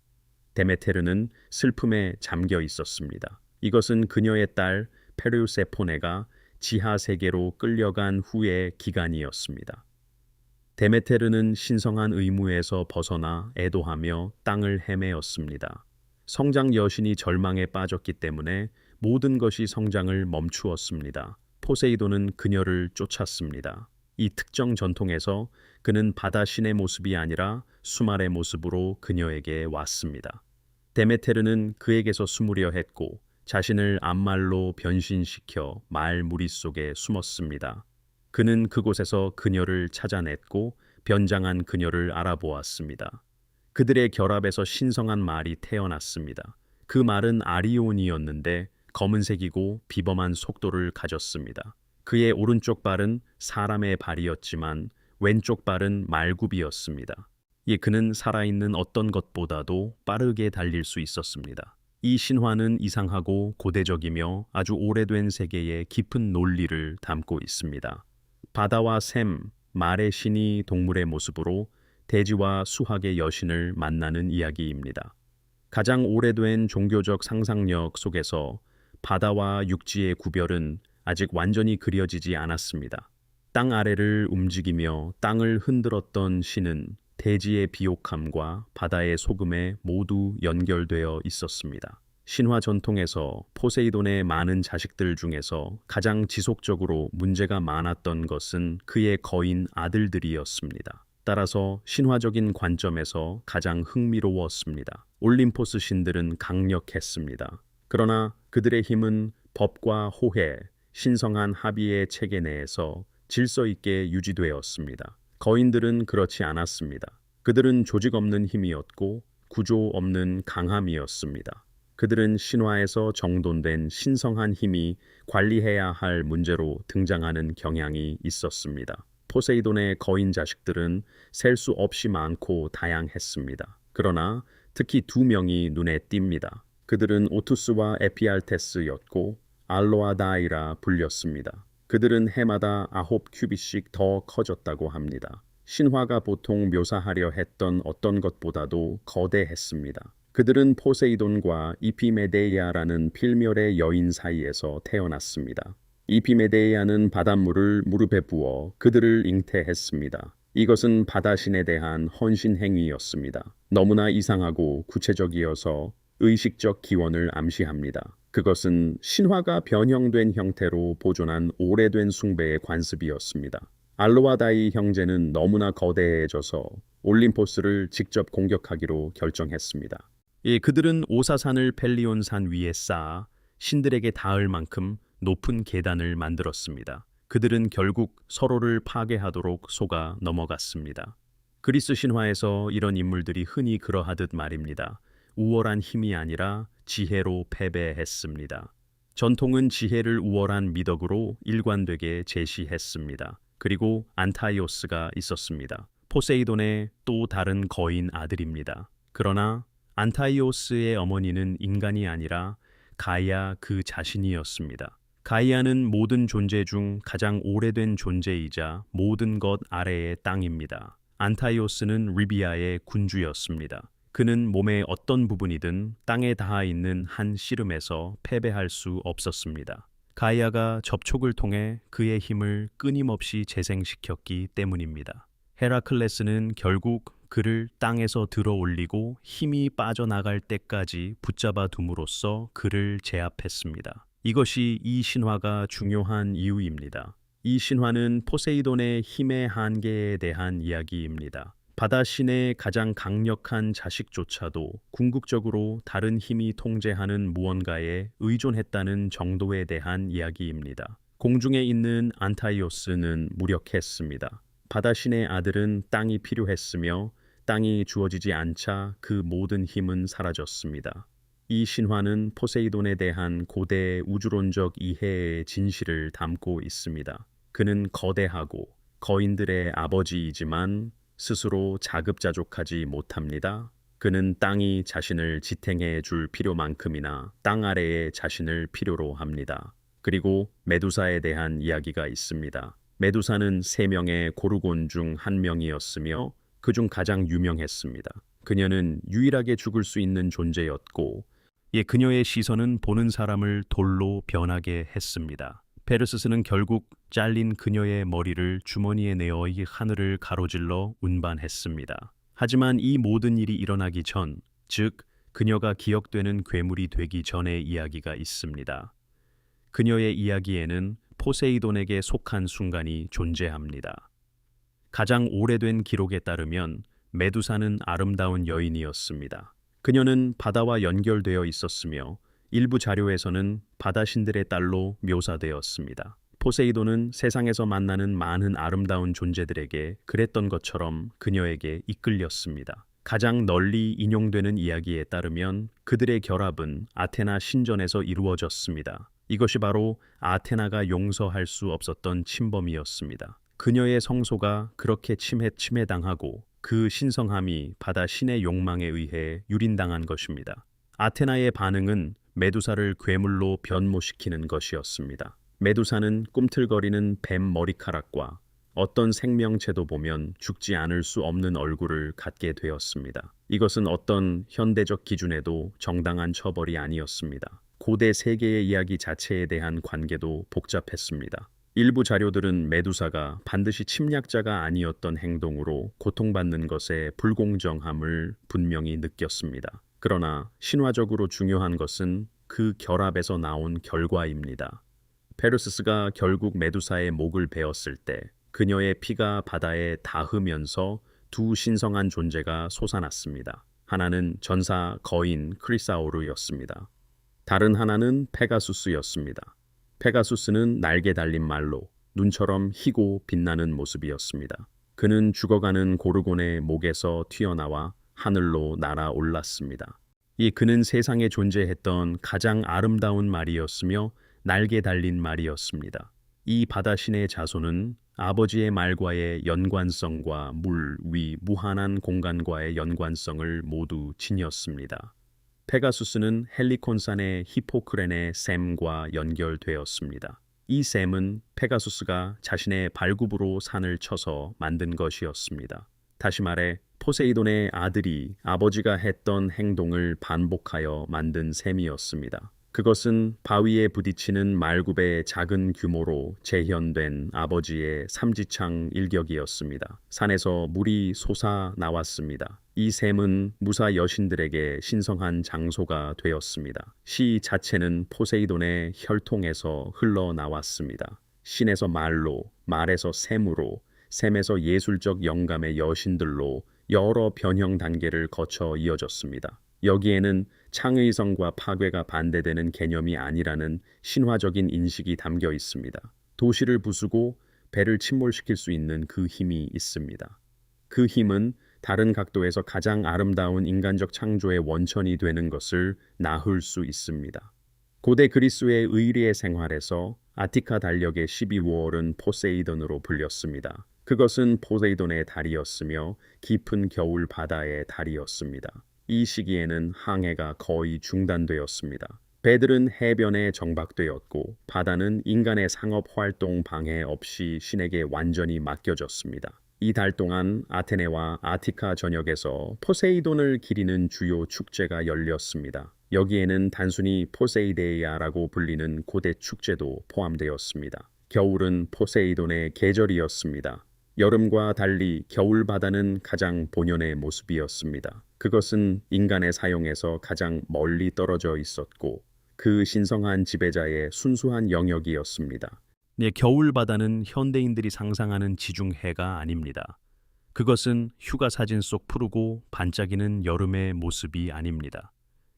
데메테르는 슬픔에 잠겨 있었습니다. 이것은 그녀의 딸 페르세포네가 지하 세계로 끌려간 후의 기간이었습니다. 데메테르는 신성한 의무에서 벗어나 애도하며 땅을 헤매었습니다. 성장 여신이 절망에 빠졌기 때문에 모든 것이 성장을 멈추었습니다. 포세이돈은 그녀를 쫓았습니다. 이 특정 전통에서 그는 바다 신의 모습이 아니라 수말의 모습으로 그녀에게 왔습니다. 데메테르는 그에게서 숨으려 했고 자신을 암말로 변신시켜 말 무리 속에 숨었습니다. 그는 그곳에서 그녀를 찾아냈고 변장한 그녀를 알아보았습니다. 그들의 결합에서 신성한 말이 태어났습니다. 그 말은 아리온이었는데 검은색이고 비범한 속도를 가졌습니다. 그의 오른쪽 발은 사람의 발이었지만 왼쪽 발은 말굽이었습니다. 그는 살아있는 어떤 것보다도 빠르게 달릴 수 있었습니다. 이 신화는 이상하고 고대적이며 아주 오래된 세계의 깊은 논리를 담고 있습니다. 바다와 샘, 말의 신이 동물의 모습으로 대지와 수학의 여신을 만나는 이야기입니다. 가장 오래된 종교적 상상력 속에서 바다와 육지의 구별은 아직 완전히 그려지지 않았습니다. 땅 아래를 움직이며 땅을 흔들었던 신은 대지의 비옥함과 바다의 소금에 모두 연결되어 있었습니다. 신화 전통에서 포세이돈의 많은 자식들 중에서 가장 지속적으로 문제가 많았던 것은 그의 거인 아들들이었습니다. 따라서 신화적인 관점에서 가장 흥미로웠습니다. 올림포스 신들은 강력했습니다. 그러나 그들의 힘은 법과 호해, 신성한 합의의 체계 내에서 질서 있게 유지되었습니다. 거인들은 그렇지 않았습니다. 그들은 조직 없는 힘이었고 구조 없는 강함이었습니다. 그들은 신화에서 정돈된 신성한 힘이 관리해야 할 문제로 등장하는 경향이 있었습니다. 포세이돈의 거인 자식들은 셀 수 없이 많고 다양했습니다. 그러나 특히 두 명이 눈에 띕니다. 그들은 오투스와 에피알테스였고 알로아다이라 불렸습니다. 그들은 해마다 9큐빗씩 더 커졌다고 합니다. 신화가 보통 묘사하려 했던 어떤 것보다도 거대했습니다. 그들은 포세이돈과 이피메데이아라는 필멸의 여인 사이에서 태어났습니다. 이피메데이아는 바닷물을 무릎에 부어 그들을 잉태했습니다. 이것은 바다신에 대한 헌신 행위였습니다. 너무나 이상하고 구체적이어서 의식적 기원을 암시합니다. 그것은 신화가 변형된 형태로 보존한 오래된 숭배의 관습이었습니다. 알로아다이 형제는 너무나 거대해져서 올림포스를 직접 공격하기로 결정했습니다. 그들은 오사산을 펠리온산 위에 쌓아 신들에게 닿을 만큼 높은 계단을 만들었습니다. 그들은 결국 서로를 파괴하도록 속아 넘어갔습니다. 그리스 신화에서 이런 인물들이 흔히 그러하듯 말입니다. 우월한 힘이 아니라 지혜로 패배했습니다. 전통은 지혜를 우월한 미덕으로 일관되게 제시했습니다. 그리고 안타이오스가 있었습니다. 포세이돈의 또 다른 거인 아들입니다. 그러나 안타이오스의 어머니는 인간이 아니라 가이아 그 자신이었습니다. 가이아는 모든 존재 중 가장 오래된 존재이자 모든 것 아래의 땅입니다. 안타이오스는 리비아의 군주였습니다. 그는 몸의 어떤 부분이든 땅에 닿아 있는 한 씨름에서 패배할 수 없었습니다. 가이아가 접촉을 통해 그의 힘을 끊임없이 재생시켰기 때문입니다. 헤라클레스는 결국 그를 땅에서 들어 올리고 힘이 빠져나갈 때까지 붙잡아 둠으로써 그를 제압했습니다. 이것이 이 신화가 중요한 이유입니다. 이 신화는 포세이돈의 힘의 한계에 대한 이야기입니다. 바다 신의 가장 강력한 자식조차도 궁극적으로 다른 힘이 통제하는 무언가에 의존했다는 정도에 대한 이야기입니다. 공중에 있는 안타이오스는 무력했습니다. 바다 신의 아들은 땅이 필요했으며 땅이 주어지지 않자 그 모든 힘은 사라졌습니다. 이 신화는 포세이돈에 대한 고대 우주론적 이해의 진실을 담고 있습니다. 그는 거대하고 거인들의 아버지이지만 스스로 자급자족하지 못합니다. 그는 땅이 자신을 지탱해 줄 필요만큼이나 땅 아래에 자신을 필요로 합니다. 그리고 메두사에 대한 이야기가 있습니다. 메두사는 3명의 고르곤 중 한 명이었으며 그중 가장 유명했습니다. 그녀는 유일하게 죽을 수 있는 존재였고 그녀의 시선은 보는 사람을 돌로 변하게 했습니다. 페르세스는 결국 잘린 그녀의 머리를 주머니에 내어 이 하늘을 가로질러 운반했습니다. 하지만 이 모든 일이 일어나기 전, 즉 그녀가 기억되는 괴물이 되기 전의 이야기가 있습니다. 그녀의 이야기에는 포세이돈에게 속한 순간이 존재합니다. 가장 오래된 기록에 따르면 메두사는 아름다운 여인이었습니다. 그녀는 바다와 연결되어 있었으며 일부 자료에서는 바다신들의 딸로 묘사되었습니다. 포세이돈은 세상에서 만나는 많은 아름다운 존재들에게 그랬던 것처럼 그녀에게 이끌렸습니다. 가장 널리 인용되는 이야기에 따르면 그들의 결합은 아테나 신전에서 이루어졌습니다. 이것이 바로 아테나가 용서할 수 없었던 침범이었습니다. 그녀의 성소가 그렇게 침해당하고 그 신성함이 바다 신의 욕망에 의해 유린당한 것입니다. 아테나의 반응은 메두사를 괴물로 변모시키는 것이었습니다. 메두사는 꿈틀거리는 뱀 머리카락과 어떤 생명체도 보면 죽지 않을 수 없는 얼굴을 갖게 되었습니다. 이것은 어떤 현대적 기준에도 정당한 처벌이 아니었습니다. 고대 세계의 이야기 자체에 대한 관계도 복잡했습니다. 일부 자료들은 메두사가 반드시 침략자가 아니었던 행동으로 고통받는 것의 불공정함을 분명히 느꼈습니다. 그러나 신화적으로 중요한 것은 그 결합에서 나온 결과입니다. 페르세스가 결국 메두사의 목을 베었을 때 그녀의 피가 바다에 닿으면서 두 신성한 존재가 솟아났습니다. 하나는 전사 거인 크리사오르였습니다. 다른 하나는 페가수스였습니다. 페가수스는 날개 달린 말로 눈처럼 희고 빛나는 모습이었습니다. 그는 죽어가는 고르곤의 목에서 튀어나와 하늘로 날아올랐습니다. 그는 세상에 존재했던 가장 아름다운 말이었으며 날개 달린 말이었습니다. 이 바다신의 자손은 아버지의 말과의 연관성과 물 위 무한한 공간과의 연관성을 모두 지녔습니다. 페가수스는 헬리콘산의 히포크렌의 샘과 연결되었습니다. 이 샘은 페가수스가 자신의 발굽으로 산을 쳐서 만든 것이었습니다. 다시 말해 포세이돈의 아들이 아버지가 했던 행동을 반복하여 만든 셈이었습니다. 그것은 바위에 부딪히는 말굽의 작은 규모로 재현된 아버지의 삼지창 일격이었습니다. 산에서 물이 솟아 나왔습니다. 이 셈은 무사 여신들에게 신성한 장소가 되었습니다. 시 자체는 포세이돈의 혈통에서 흘러나왔습니다. 신에서 말로, 말에서 셈으로, 셈에서 예술적 영감의 여신들로 여러 변형 단계를 거쳐 이어졌습니다. 여기에는 창의성과 파괴가 반대되는 개념이 아니라는 신화적인 인식이 담겨 있습니다. 도시를 부수고 배를 침몰시킬 수 있는 그 힘이 있습니다. 그 힘은 다른 각도에서 가장 아름다운 인간적 창조의 원천이 되는 것을 낳을 수 있습니다. 고대 그리스의 의리의 생활에서 아티카 달력의 12월은 포세이돈으로 불렸습니다. 그것은 포세이돈의 달이었으며 깊은 겨울 바다의 달이었습니다. 이 시기에는 항해가 거의 중단되었습니다. 배들은 해변에 정박되었고 바다는 인간의 상업 활동 방해 없이 신에게 완전히 맡겨졌습니다. 이 달 동안 아테네와 아티카 전역에서 포세이돈을 기리는 주요 축제가 열렸습니다. 여기에는 단순히 포세이데이아라고 불리는 고대 축제도 포함되었습니다. 겨울은 포세이돈의 계절이었습니다. 여름과 달리 겨울 바다는 가장 본연의 모습이었습니다. 그것은 인간의 사용에서 가장 멀리 떨어져 있었고 그 신성한 지배자의 순수한 영역이었습니다. 네, 겨울 바다는 현대인들이 상상하는 지중해가 아닙니다. 그것은 휴가 사진 속 푸르고 반짝이는 여름의 모습이 아닙니다.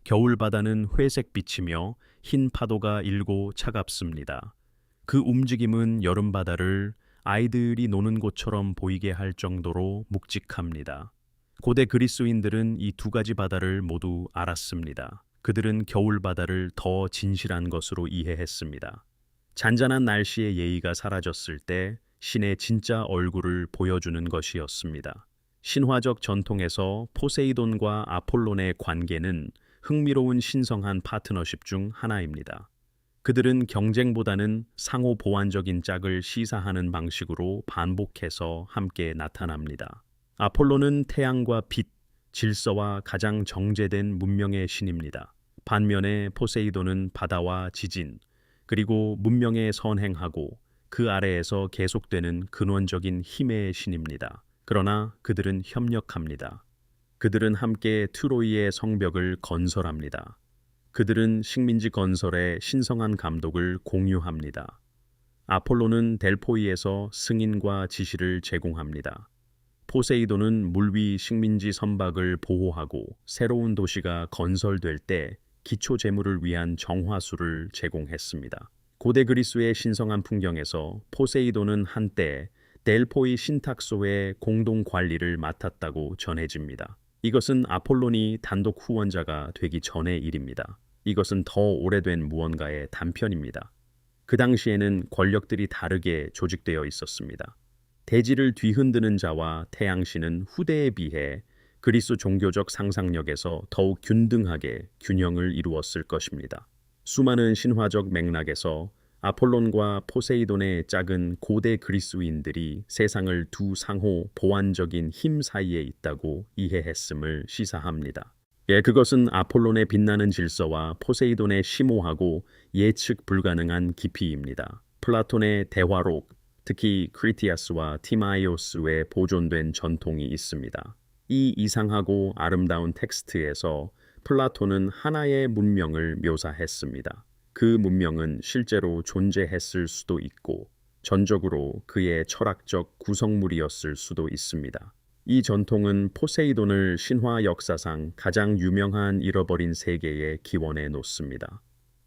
겨울 바다는 회색 빛이며 흰 파도가 일고 차갑습니다. 그 움직임은 여름 바다를 아이들이 노는 곳처럼 보이게 할 정도로 묵직합니다. 고대 그리스인들은 이 두 가지 바다를 모두 알았습니다. 그들은 겨울 바다를 더 진실한 것으로 이해했습니다. 잔잔한 날씨의 예의가 사라졌을 때 신의 진짜 얼굴을 보여주는 것이었습니다. 신화적 전통에서 포세이돈과 아폴론의 관계는 흥미로운 신성한 파트너십 중 하나입니다. 그들은 경쟁보다는 상호 보완적인 짝을 시사하는 방식으로 반복해서 함께 나타납니다. 아폴로는 태양과 빛, 질서와 가장 정제된 문명의 신입니다. 반면에 포세이돈은 바다와 지진, 그리고 문명에 선행하고 그 아래에서 계속되는 근원적인 힘의 신입니다. 그러나 그들은 협력합니다. 그들은 함께 트로이의 성벽을 건설합니다. 그들은 식민지 건설의 신성한 감독을 공유합니다. 아폴로는 델포이에서 승인과 지시를 제공합니다. 포세이돈은 물 위 식민지 선박을 보호하고 새로운 도시가 건설될 때 기초 재물을 위한 정화수를 제공했습니다. 고대 그리스의 신성한 풍경에서 포세이돈은 한때 델포이 신탁소의 공동 관리를 맡았다고 전해집니다. 이것은 아폴론이 단독 후원자가 되기 전의 일입니다. 이것은 더 오래된 무언가의 단편입니다. 그 당시에는 권력들이 다르게 조직되어 있었습니다. 대지를 뒤흔드는 자와 태양신은 후대에 비해 그리스 종교적 상상력에서 더욱 균등하게 균형을 이루었을 것입니다. 수많은 신화적 맥락에서 아폴론과 포세이돈의 짝은 고대 그리스인들이 세상을 두 상호 보완적인 힘 사이에 있다고 이해했음을 시사합니다. 그것은 아폴론의 빛나는 질서와 포세이돈의 심오하고 예측 불가능한 깊이입니다. 플라톤의 대화록, 특히 크리티아스와 티마이오스에 보존된 전통이 있습니다. 이 이상하고 아름다운 텍스트에서 플라톤은 하나의 문명을 묘사했습니다. 그 문명은 실제로 존재했을 수도 있고 전적으로 그의 철학적 구성물이었을 수도 있습니다. 이 전통은 포세이돈을 신화 역사상 가장 유명한 잃어버린 세계에 기원해 놓습니다.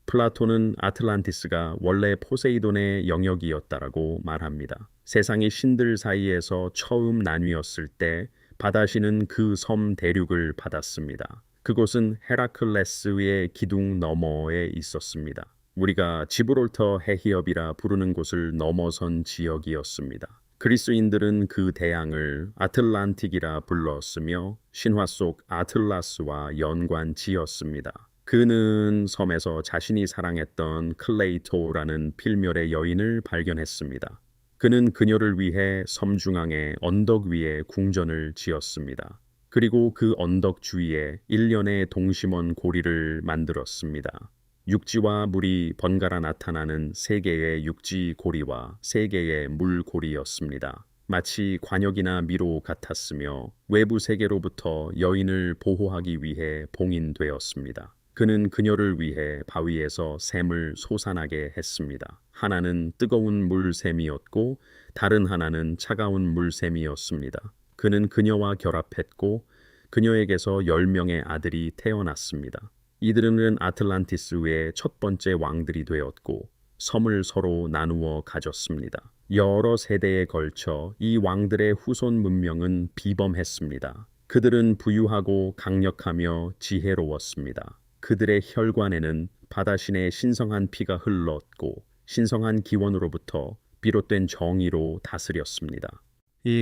플라톤은 아틀란티스가 원래 포세이돈의 영역이었다라고 말합니다. 세상이 신들 사이에서 처음 나뉘었을 때 바다신은 그 섬 대륙을 받았습니다. 그곳은 헤라클레스의 기둥 너머에 있었습니다. 우리가 지브롤터 해협이라 부르는 곳을 넘어선 지역이었습니다. 그리스인들은 그 대양을 아틀란틱이라 불렀으며 신화 속 아틀라스와 연관 지었습니다. 그는 섬에서 자신이 사랑했던 클레이토라는 필멸의 여인을 발견했습니다. 그는 그녀를 위해 섬 중앙의 언덕 위에 궁전을 지었습니다. 그리고 그 언덕 주위에 일련의 동심원 고리를 만들었습니다. 육지와 물이 번갈아 나타나는 세 개의 육지 고리와 세 개의 물 고리였습니다. 마치 관역이나 미로 같았으며 외부 세계로부터 여인을 보호하기 위해 봉인되었습니다. 그는 그녀를 위해 바위에서 샘을 솟아나게 했습니다. 하나는 뜨거운 물샘이었고 다른 하나는 차가운 물샘이었습니다. 그는 그녀와 결합했고 그녀에게서 10명의 아들이 태어났습니다. 이들은 아틀란티스의 첫 번째 왕들이 되었고 섬을 서로 나누어 가졌습니다. 여러 세대에 걸쳐 이 왕들의 후손 문명은 비범했습니다. 그들은 부유하고 강력하며 지혜로웠습니다. 그들의 혈관에는 바다신의 신성한 피가 흘렀고 신성한 기원으로부터 비롯된 정의로 다스렸습니다.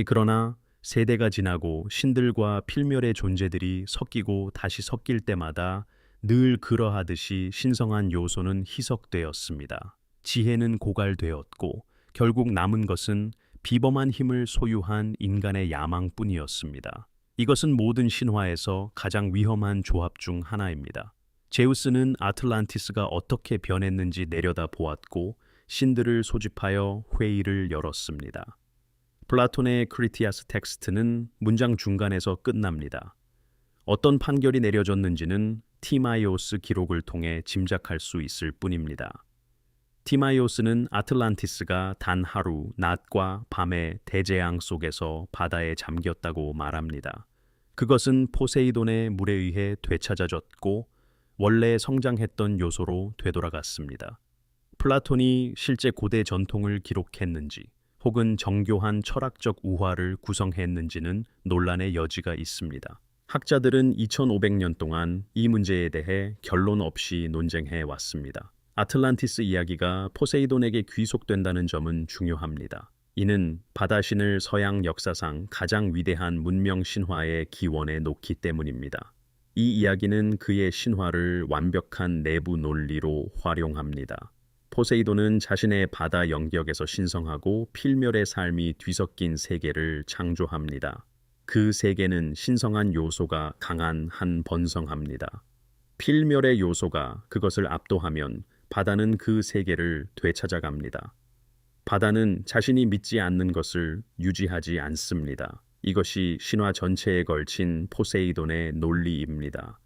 그러나 세대가 지나고 신들과 필멸의 존재들이 섞이고 다시 섞일 때마다 늘 그러하듯이 신성한 요소는 희석되었습니다. 지혜는 고갈되었고 결국 남은 것은 비범한 힘을 소유한 인간의 야망뿐이었습니다. 이것은 모든 신화에서 가장 위험한 조합 중 하나입니다. 제우스는 아틀란티스가 어떻게 변했는지 내려다 보았고 신들을 소집하여 회의를 열었습니다. 플라톤의 크리티아스 텍스트는 문장 중간에서 끝납니다. 어떤 판결이 내려졌는지는 티마이오스 기록을 통해 짐작할 수 있을 뿐입니다. 티마이오스는 아틀란티스가 단 하루, 낮과 밤의 대재앙 속에서 바다에 잠겼다고 말합니다. 그것은 포세이돈의 물에 의해 되찾아졌고 원래 성장했던 요소로 되돌아갔습니다. 플라톤이 실제 고대 전통을 기록했는지 혹은 정교한 철학적 우화를 구성했는지는 논란의 여지가 있습니다. 학자들은 2500년 동안 이 문제에 대해 결론 없이 논쟁해 왔습니다. 아틀란티스 이야기가 포세이돈에게 귀속된다는 점은 중요합니다. 이는 바다신을 서양 역사상 가장 위대한 문명 신화의 기원에 놓기 때문입니다. 이 이야기는 그의 신화를 완벽한 내부 논리로 활용합니다. 포세이돈은 자신의 바다 영역에서 신성하고 필멸의 삶이 뒤섞인 세계를 창조합니다. 그 세계는 신성한 요소가 강한 한 번성합니다. 필멸의 요소가 그것을 압도하면 바다는 그 세계를 되찾아갑니다. 바다는 자신이 믿지 않는 것을 유지하지 않습니다. 이것이 신화 전체에 걸친 포세이돈의 논리입니다.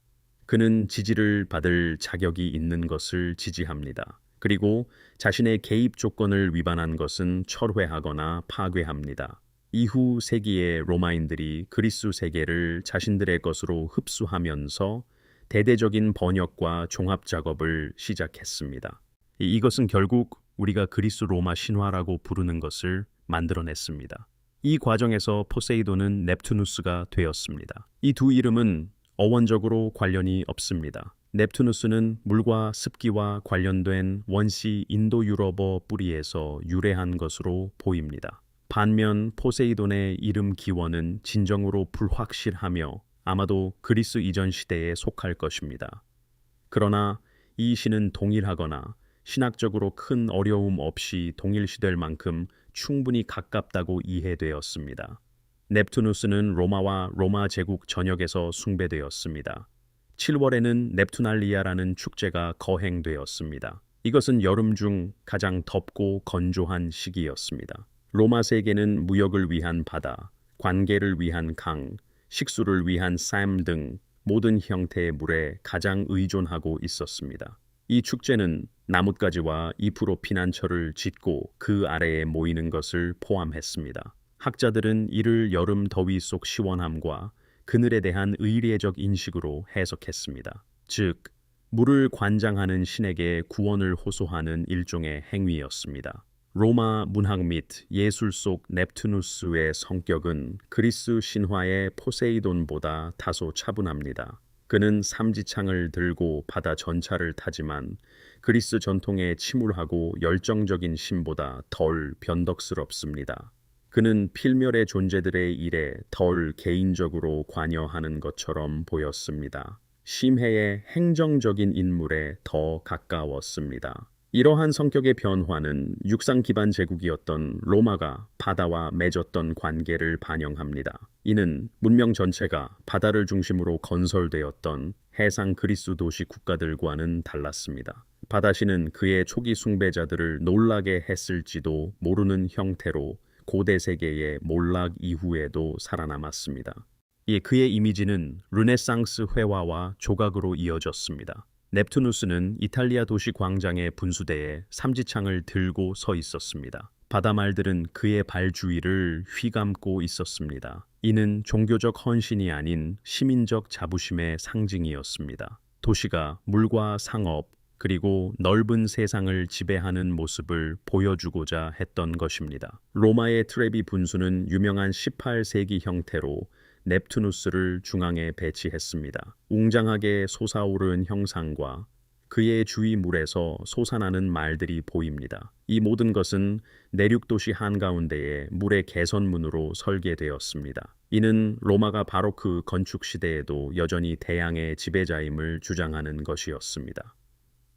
그는 지지를 받을 자격이 있는 것을 지지합니다. 그리고 자신의 개입 조건을 위반한 것은 철회하거나 파괴합니다. 이후 세기의 로마인들이 그리스 세계를 자신들의 것으로 흡수하면서 대대적인 번역과 종합 작업을 시작했습니다. 이것은 결국 우리가 그리스 로마 신화라고 부르는 것을 만들어냈습니다. 이 과정에서 포세이돈은 넵투누스가 되었습니다. 이 두 이름은 어원적으로 관련이 없습니다. 넵투누스는 물과 습기와 관련된 원시 인도유럽어 뿌리에서 유래한 것으로 보입니다. 반면 포세이돈의 이름 기원은 진정으로 불확실하며 아마도 그리스 이전 시대에 속할 것입니다. 그러나 이 시는 동일하거나 신학적으로 큰 어려움 없이 동일시될 만큼 충분히 가깝다고 이해되었습니다. 넵투누스는 로마와 로마 제국 전역에서 숭배되었습니다. 7월에는 넵투날리아라는 축제가 거행되었습니다. 이것은 여름 중 가장 덥고 건조한 시기였습니다. 로마 세계는 무역을 위한 바다, 관계를 위한 강, 식수를 위한 쌈 등 모든 형태의 물에 가장 의존하고 있었습니다. 이 축제는 나뭇가지와 잎으로 피난처를 짓고 그 아래에 모이는 것을 포함했습니다. 학자들은 이를 여름 더위 속 시원함과 그늘에 대한 의례적 인식으로 해석했습니다. 즉, 물을 관장하는 신에게 구원을 호소하는 일종의 행위였습니다. 로마 문학 및 예술 속 넵투누스의 성격은 그리스 신화의 포세이돈보다 다소 차분합니다. 그는 삼지창을 들고 바다 전차를 타지만 그리스 전통에 침울하고 열정적인 신보다 덜 변덕스럽습니다. 그는 필멸의 존재들의 일에 덜 개인적으로 관여하는 것처럼 보였습니다. 심해의 행정적인 인물에 더 가까웠습니다. 이러한 성격의 변화는 육상 기반 제국이었던 로마가 바다와 맺었던 관계를 반영합니다. 이는 문명 전체가 바다를 중심으로 건설되었던 해상 그리스 도시 국가들과는 달랐습니다. 바다신은 그의 초기 숭배자들을 놀라게 했을지도 모르는 형태로 고대 세계의 몰락 이후에도 살아남았습니다. 그의 이미지는 르네상스 회화와 조각으로 이어졌습니다. 넵투누스는 이탈리아 도시 광장의 분수대에 삼지창을 들고 서 있었습니다. 바다말들은 그의 발 주위를 휘감고 있었습니다. 이는 종교적 헌신이 아닌 시민적 자부심의 상징이었습니다. 도시가 물과 상업 그리고 넓은 세상을 지배하는 모습을 보여주고자 했던 것입니다. 로마의 트레비 분수는 유명한 18세기 형태로 넵투누스를 중앙에 배치했습니다. 웅장하게 솟아오르는 형상과 그의 주위 물에서 솟아나는 말들이 보입니다. 이 모든 것은 내륙도시 한가운데에 물의 개선문으로 설계되었습니다. 이는 로마가 바로크 건축 시대에도 여전히 대양의 지배자임을 주장하는 것이었습니다.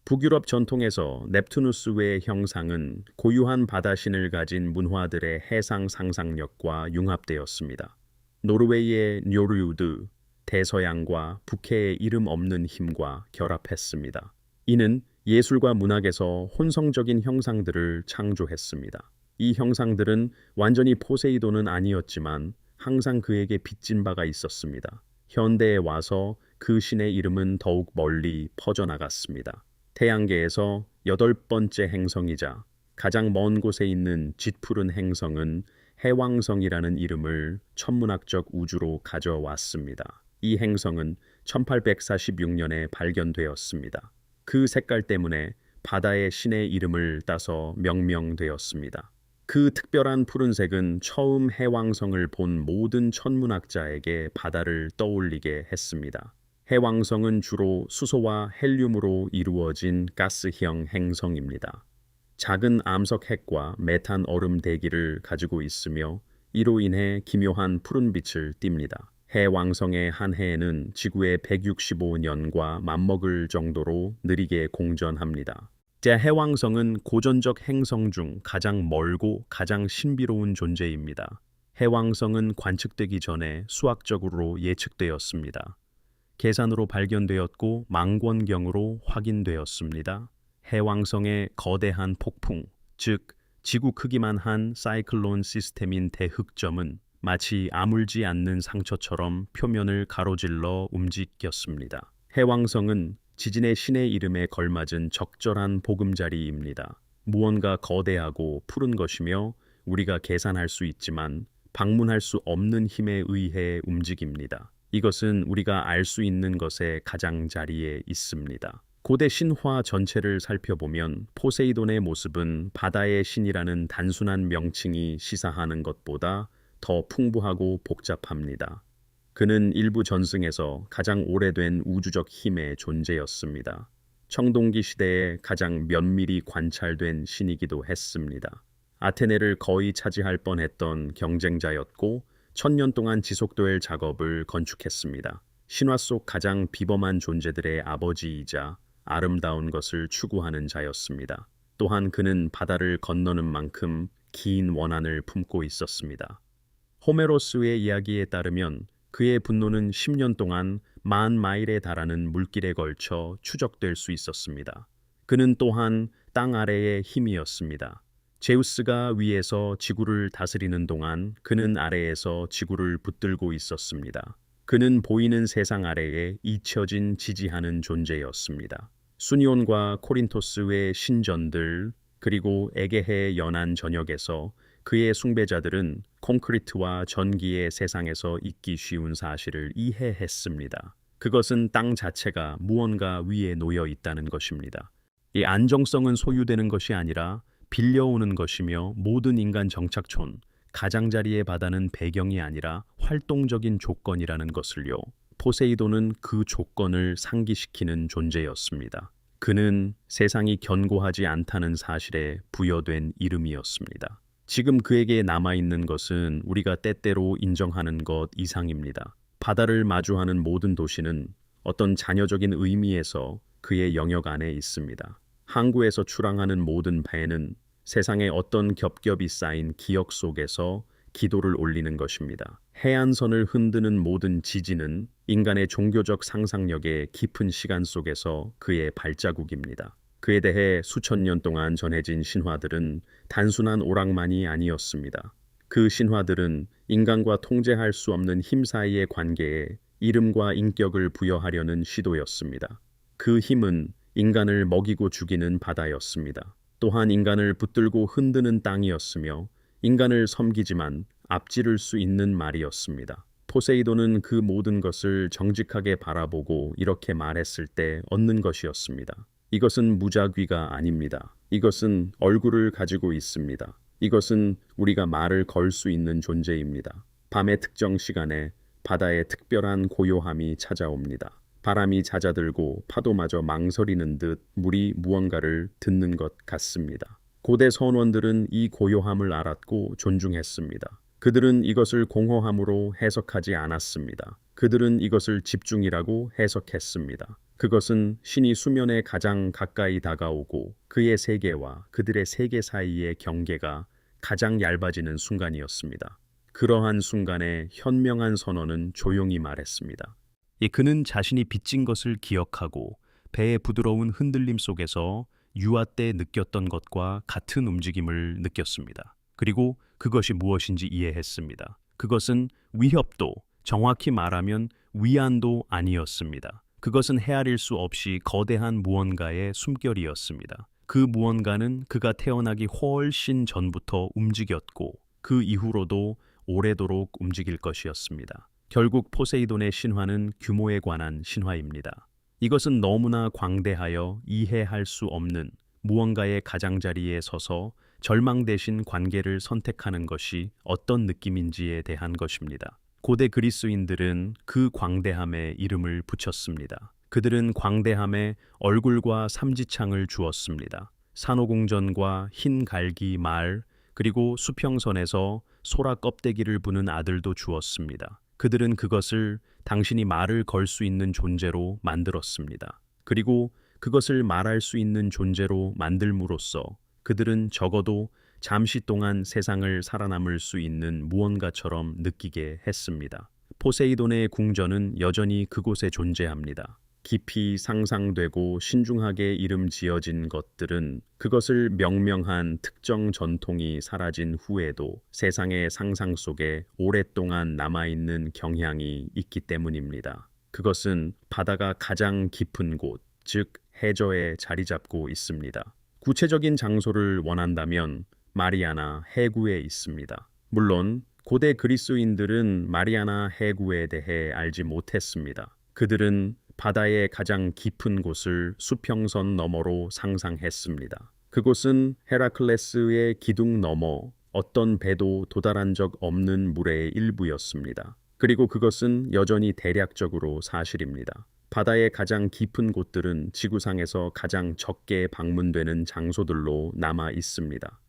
북유럽 전통에서 넵투누스의 형상은 고유한 바다신을 가진 문화들의 해상 상상력과 융합되었습니다. 노르웨이의 뇨르우드, 대서양과 북해의 이름 없는 힘과 결합했습니다. 이는 예술과 문학에서 혼성적인 형상들을 창조했습니다. 이 형상들은 완전히 포세이돈은 아니었지만 항상 그에게 빚진 바가 있었습니다. 현대에 와서 그 신의 이름은 더욱 멀리 퍼져나갔습니다. 태양계에서 8번째 행성이자 가장 먼 곳에 있는 짙푸른 행성은 해왕성이라는 이름을 천문학적 우주로 가져왔습니다. 이 행성은 1846년에 발견되었습니다. 그 색깔 때문에 바다의 신의 이름을 따서 명명되었습니다. 그 특별한 푸른색은 처음 해왕성을 본 모든 천문학자에게 바다를 떠올리게 했습니다. 해왕성은 주로 수소와 헬륨으로 이루어진 가스형 행성입니다. 작은 암석 핵과 메탄 얼음 대기를 가지고 있으며 이로 인해 기묘한 푸른빛을 띱니다. 해왕성의 한 해에는 지구의 165년과 맞먹을 정도로 느리게 공전합니다. 해왕성은 고전적 행성 중 가장 멀고 가장 신비로운 존재입니다. 해왕성은 관측되기 전에 수학적으로 예측되었습니다. 계산으로 발견되었고 망원경으로 확인되었습니다. 해왕성의 거대한 폭풍, 즉 지구 크기만 한 사이클론 시스템인 대흑점은 마치 아물지 않는 상처처럼 표면을 가로질러 움직였습니다. 해왕성은 지진의 신의 이름에 걸맞은 적절한 보금자리입니다. 무언가 거대하고 푸른 것이며 우리가 계산할 수 있지만 방문할 수 없는 힘에 의해 움직입니다. 이것은 우리가 알 수 있는 것의 가장자리에 있습니다. 고대 신화 전체를 살펴보면 포세이돈의 모습은 바다의 신이라는 단순한 명칭이 시사하는 것보다 더 풍부하고 복잡합니다. 그는 일부 전승에서 가장 오래된 우주적 힘의 존재였습니다. 청동기 시대에 가장 면밀히 관찰된 신이기도 했습니다. 아테네를 거의 차지할 뻔했던 경쟁자였고 1000년 동안 지속될 작업을 건축했습니다. 신화 속 가장 비범한 존재들의 아버지이자 아름다운 것을 추구하는 자였습니다. 또한 그는 바다를 건너는 만큼 긴 원한을 품고 있었습니다. 호메로스의 이야기에 따르면 그의 분노는 10년 동안 10,000마일에 달하는 물길에 걸쳐 추적될 수 있었습니다. 그는 또한 땅 아래의 힘이었습니다. 제우스가 위에서 지구를 다스리는 동안 그는 아래에서 지구를 붙들고 있었습니다. 그는 보이는 세상 아래에 잊혀진 지지하는 존재였습니다. 수니온과 코린토스의 신전들 그리고 에게해의 연안 전역에서 그의 숭배자들은 콘크리트와 전기의 세상에서 있기 쉬운 사실을 이해했습니다. 그것은 땅 자체가 무언가 위에 놓여 있다는 것입니다. 이 안정성은 소유되는 것이 아니라 빌려오는 것이며 모든 인간 정착촌, 가장자리의 바다는 배경이 아니라 활동적인 조건이라는 것을요. 포세이돈은 그 조건을 상기시키는 존재였습니다. 그는 세상이 견고하지 않다는 사실에 부여된 이름이었습니다. 지금 그에게 남아있는 것은 우리가 때때로 인정하는 것 이상입니다. 바다를 마주하는 모든 도시는 어떤 자녀적인 의미에서 그의 영역 안에 있습니다. 항구에서 출항하는 모든 배는 세상에 어떤 겹겹이 쌓인 기억 속에서 기도를 올리는 것입니다. 해안선을 흔드는 모든 지진은 인간의 종교적 상상력의 깊은 시간 속에서 그의 발자국입니다. 그에 대해 수천 년 동안 전해진 신화들은 단순한 오락만이 아니었습니다. 그 신화들은 인간과 통제할 수 없는 힘 사이의 관계에 이름과 인격을 부여하려는 시도였습니다. 그 힘은 인간을 먹이고 죽이는 바다였습니다. 또한 인간을 붙들고 흔드는 땅이었으며 인간을 섬기지만 앞지를 수 있는 말이었습니다. 포세이돈은 그 모든 것을 정직하게 바라보고 이렇게 말했을 때 얻는 것이었습니다. 이것은 무작위가 아닙니다. 이것은 얼굴을 가지고 있습니다. 이것은 우리가 말을 걸 수 있는 존재입니다. 밤의 특정 시간에 바다에 특별한 고요함이 찾아옵니다. 바람이 잦아들고 파도마저 망설이는 듯 물이 무언가를 듣는 것 같습니다. 고대 선원들은 이 고요함을 알았고 존중했습니다. 그들은 이것을 공허함으로 해석하지 않았습니다. 그들은 이것을 집중이라고 해석했습니다. 그것은 신이 수면에 가장 가까이 다가오고 그의 세계와 그들의 세계 사이의 경계가 가장 얇아지는 순간이었습니다. 그러한 순간에 현명한 선원은 조용히 말했습니다. 그는 자신이 빚진 것을 기억하고 배의 부드러운 흔들림 속에서 유아 때 느꼈던 것과 같은 움직임을 느꼈습니다. 그리고 그것이 무엇인지 이해했습니다. 그것은 위협도, 정확히 말하면 위안도 아니었습니다. 그것은 헤아릴 수 없이 거대한 무언가의 숨결이었습니다. 그 무언가는 그가 태어나기 훨씬 전부터 움직였고 그 이후로도 오래도록 움직일 것이었습니다. 결국 포세이돈의 신화는 규모에 관한 신화입니다. 이것은 너무나 광대하여 이해할 수 없는 무언가의 가장자리에 서서 절망 대신 관계를 선택하는 것이 어떤 느낌인지에 대한 것입니다. 고대 그리스인들은 그 광대함에 이름을 붙였습니다. 그들은 광대함에 얼굴과 삼지창을 주었습니다. 산호궁전과 흰 갈기 말, 그리고 수평선에서 소라 껍데기를 부는 아들도 주었습니다. 그들은 그것을 당신이 말을 걸 수 있는 존재로 만들었습니다. 그리고 그것을 말할 수 있는 존재로 만들므로써 그들은 적어도 잠시 동안 세상을 살아남을 수 있는 무언가처럼 느끼게 했습니다. 포세이돈의 궁전은 여전히 그곳에 존재합니다. 깊이 상상되고 신중하게 이름 지어진 것들은 그것을 명명한 특정 전통이 사라진 후에도 세상의 상상 속에 오랫동안 남아있는 경향이 있기 때문입니다. 그것은 바다가 가장 깊은 곳, 즉 해저에 자리 잡고 있습니다. 구체적인 장소를 원한다면 마리아나 해구에 있습니다. 물론 고대 그리스인들은 마리아나 해구에 대해 알지 못했습니다. 그들은 바다의 가장 깊은 곳을 수평선 너머로 상상했습니다. 그곳은 헤라클레스의 기둥 너머 어떤 배도 도달한 적 없는 물의 일부였습니다. 그리고 그것은 여전히 대략적으로 사실입니다. 바다의 가장 깊은 곳들은 지구상에서 가장 적게 방문되는 장소들로 남아 있습니다.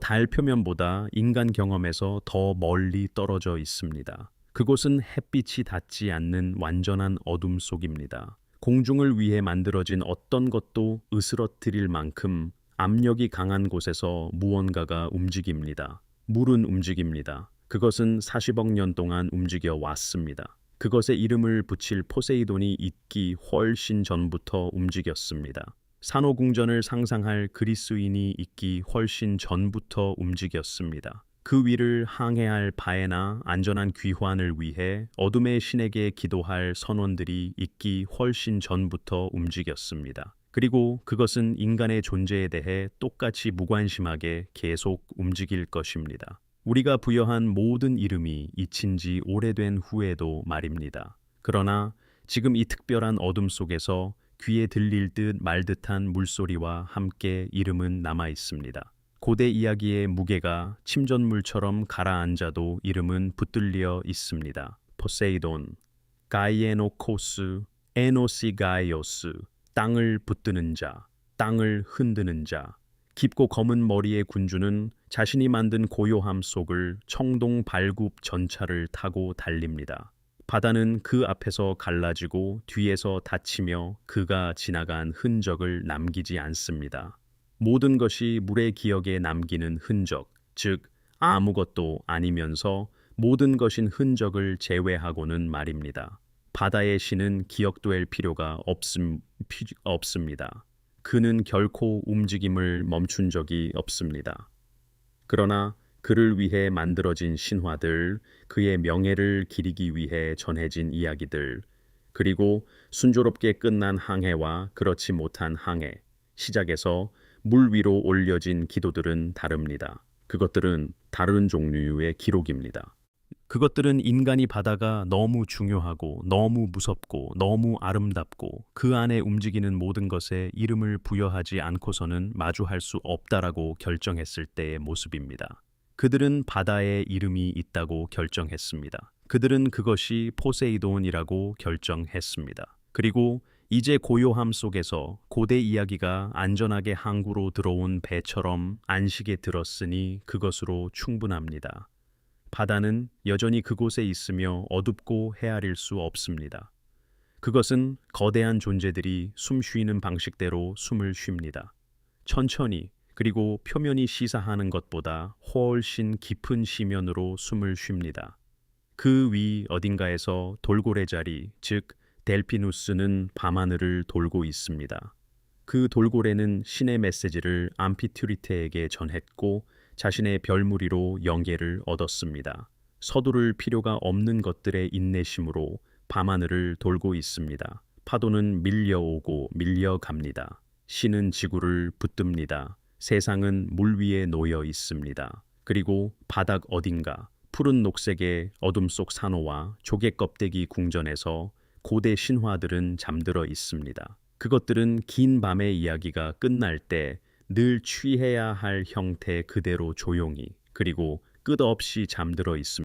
달 표면보다 인간 경험에서 더 멀리 떨어져 있습니다. 그곳은 햇빛이 닿지 않는 완전한 어둠 속입니다. 공중을 위해 만들어진 어떤 것도 으스러뜨릴 만큼 압력이 강한 곳에서 무언가가 움직입니다. 물은 움직입니다. 그것은 40억 년 동안 움직여 왔습니다. 그것에 이름을 붙일 포세이돈이 있기 훨씬 전부터 움직였습니다. 산호궁전을 상상할 그리스인이 있기 훨씬 전부터 움직였습니다. 그 위를 항해할 바에나 안전한 귀환을 위해 어둠의 신에게 기도할 선원들이 있기 훨씬 전부터 움직였습니다. 그리고 그것은 인간의 존재에 대해 똑같이 무관심하게 계속 움직일 것입니다. 우리가 부여한 모든 이름이 잊힌 지 오래된 후에도 말입니다. 그러나 지금 이 특별한 어둠 속에서 귀에 들릴 듯 말 듯한 물소리와 함께 이름은 남아 있습니다. 고대 이야기의 무게가 침전물처럼 가라앉아도 이름은 붙들려 있습니다. 포세이돈, 가이에노코스, 에노시가이오스, 땅을 붙드는 자, 땅을 흔드는 자. 깊고 검은 머리의 군주는 자신이 만든 고요함 속을 청동 발굽 전차를 타고 달립니다. 바다는 그 앞에서 갈라지고 뒤에서 닫히며 그가 지나간 흔적을 남기지 않습니다. 모든 것이 물의 기억에 남기는 흔적, 즉 아무것도 아니면서 모든 것인 흔적을 제외하고는 말입니다. 바다의 신은 기억될 필요가 없습니다. 그는 결코 움직임을 멈춘 적이 없습니다. 그러나 그를 위해 만들어진 신화들, 그의 명예를 기리기 위해 전해진 이야기들, 그리고 순조롭게 끝난 항해와 그렇지 못한 항해, 시작에서 물 위로 올려진 기도들은 다릅니다. 그것들은 다른 종류의 기록입니다. 그것들은 인간이 바다가 너무 중요하고 너무 무섭고 너무 아름답고 그 안에 움직이는 모든 것에 이름을 부여하지 않고서는 마주할 수 없다라고 결정했을 때의 모습입니다. 그들은 바다에 이름이 있다고 결정했습니다. 그들은 그것이 포세이돈이라고 결정했습니다. 그리고 이제 고요함 속에서 고대 이야기가 안전하게 항구로 들어온 배처럼 안식에 들었으니 그것으로 충분합니다. 바다는 여전히 그곳에 있으며 어둡고 헤아릴 수 없습니다. 그것은 거대한 존재들이 숨 쉬는 방식대로 숨을 쉽니다. 천천히, 그리고 표면이 시사하는 것보다 훨씬 깊은 시면으로 숨을 쉽니다. 그 위 어딘가에서 돌고래 자리, 즉 델피누스는 밤하늘을 돌고 있습니다. 그 돌고래는 신의 메시지를 암피투리테에게 전했고 자신의 별무리로 영예를 얻었습니다. 서두를 필요가 없는 것들의 인내심으로 밤하늘을 돌고 있습니다. 파도는 밀려오고 밀려갑니다. 신은 지구를 붙듭니다. 세상은 물 위에 놓여 있습니다. 그리고 바닥 어딘가 푸른 녹색의 어둠 속 산호와 조개 껍데기 궁전에서 고대 신화들은 잠들어 있습니다. 그것들은 긴 밤의 이야기가 끝날 때 늘 취해야 할 형태 그대로 조용히 그리고 끝없이 잠들어 있습니다.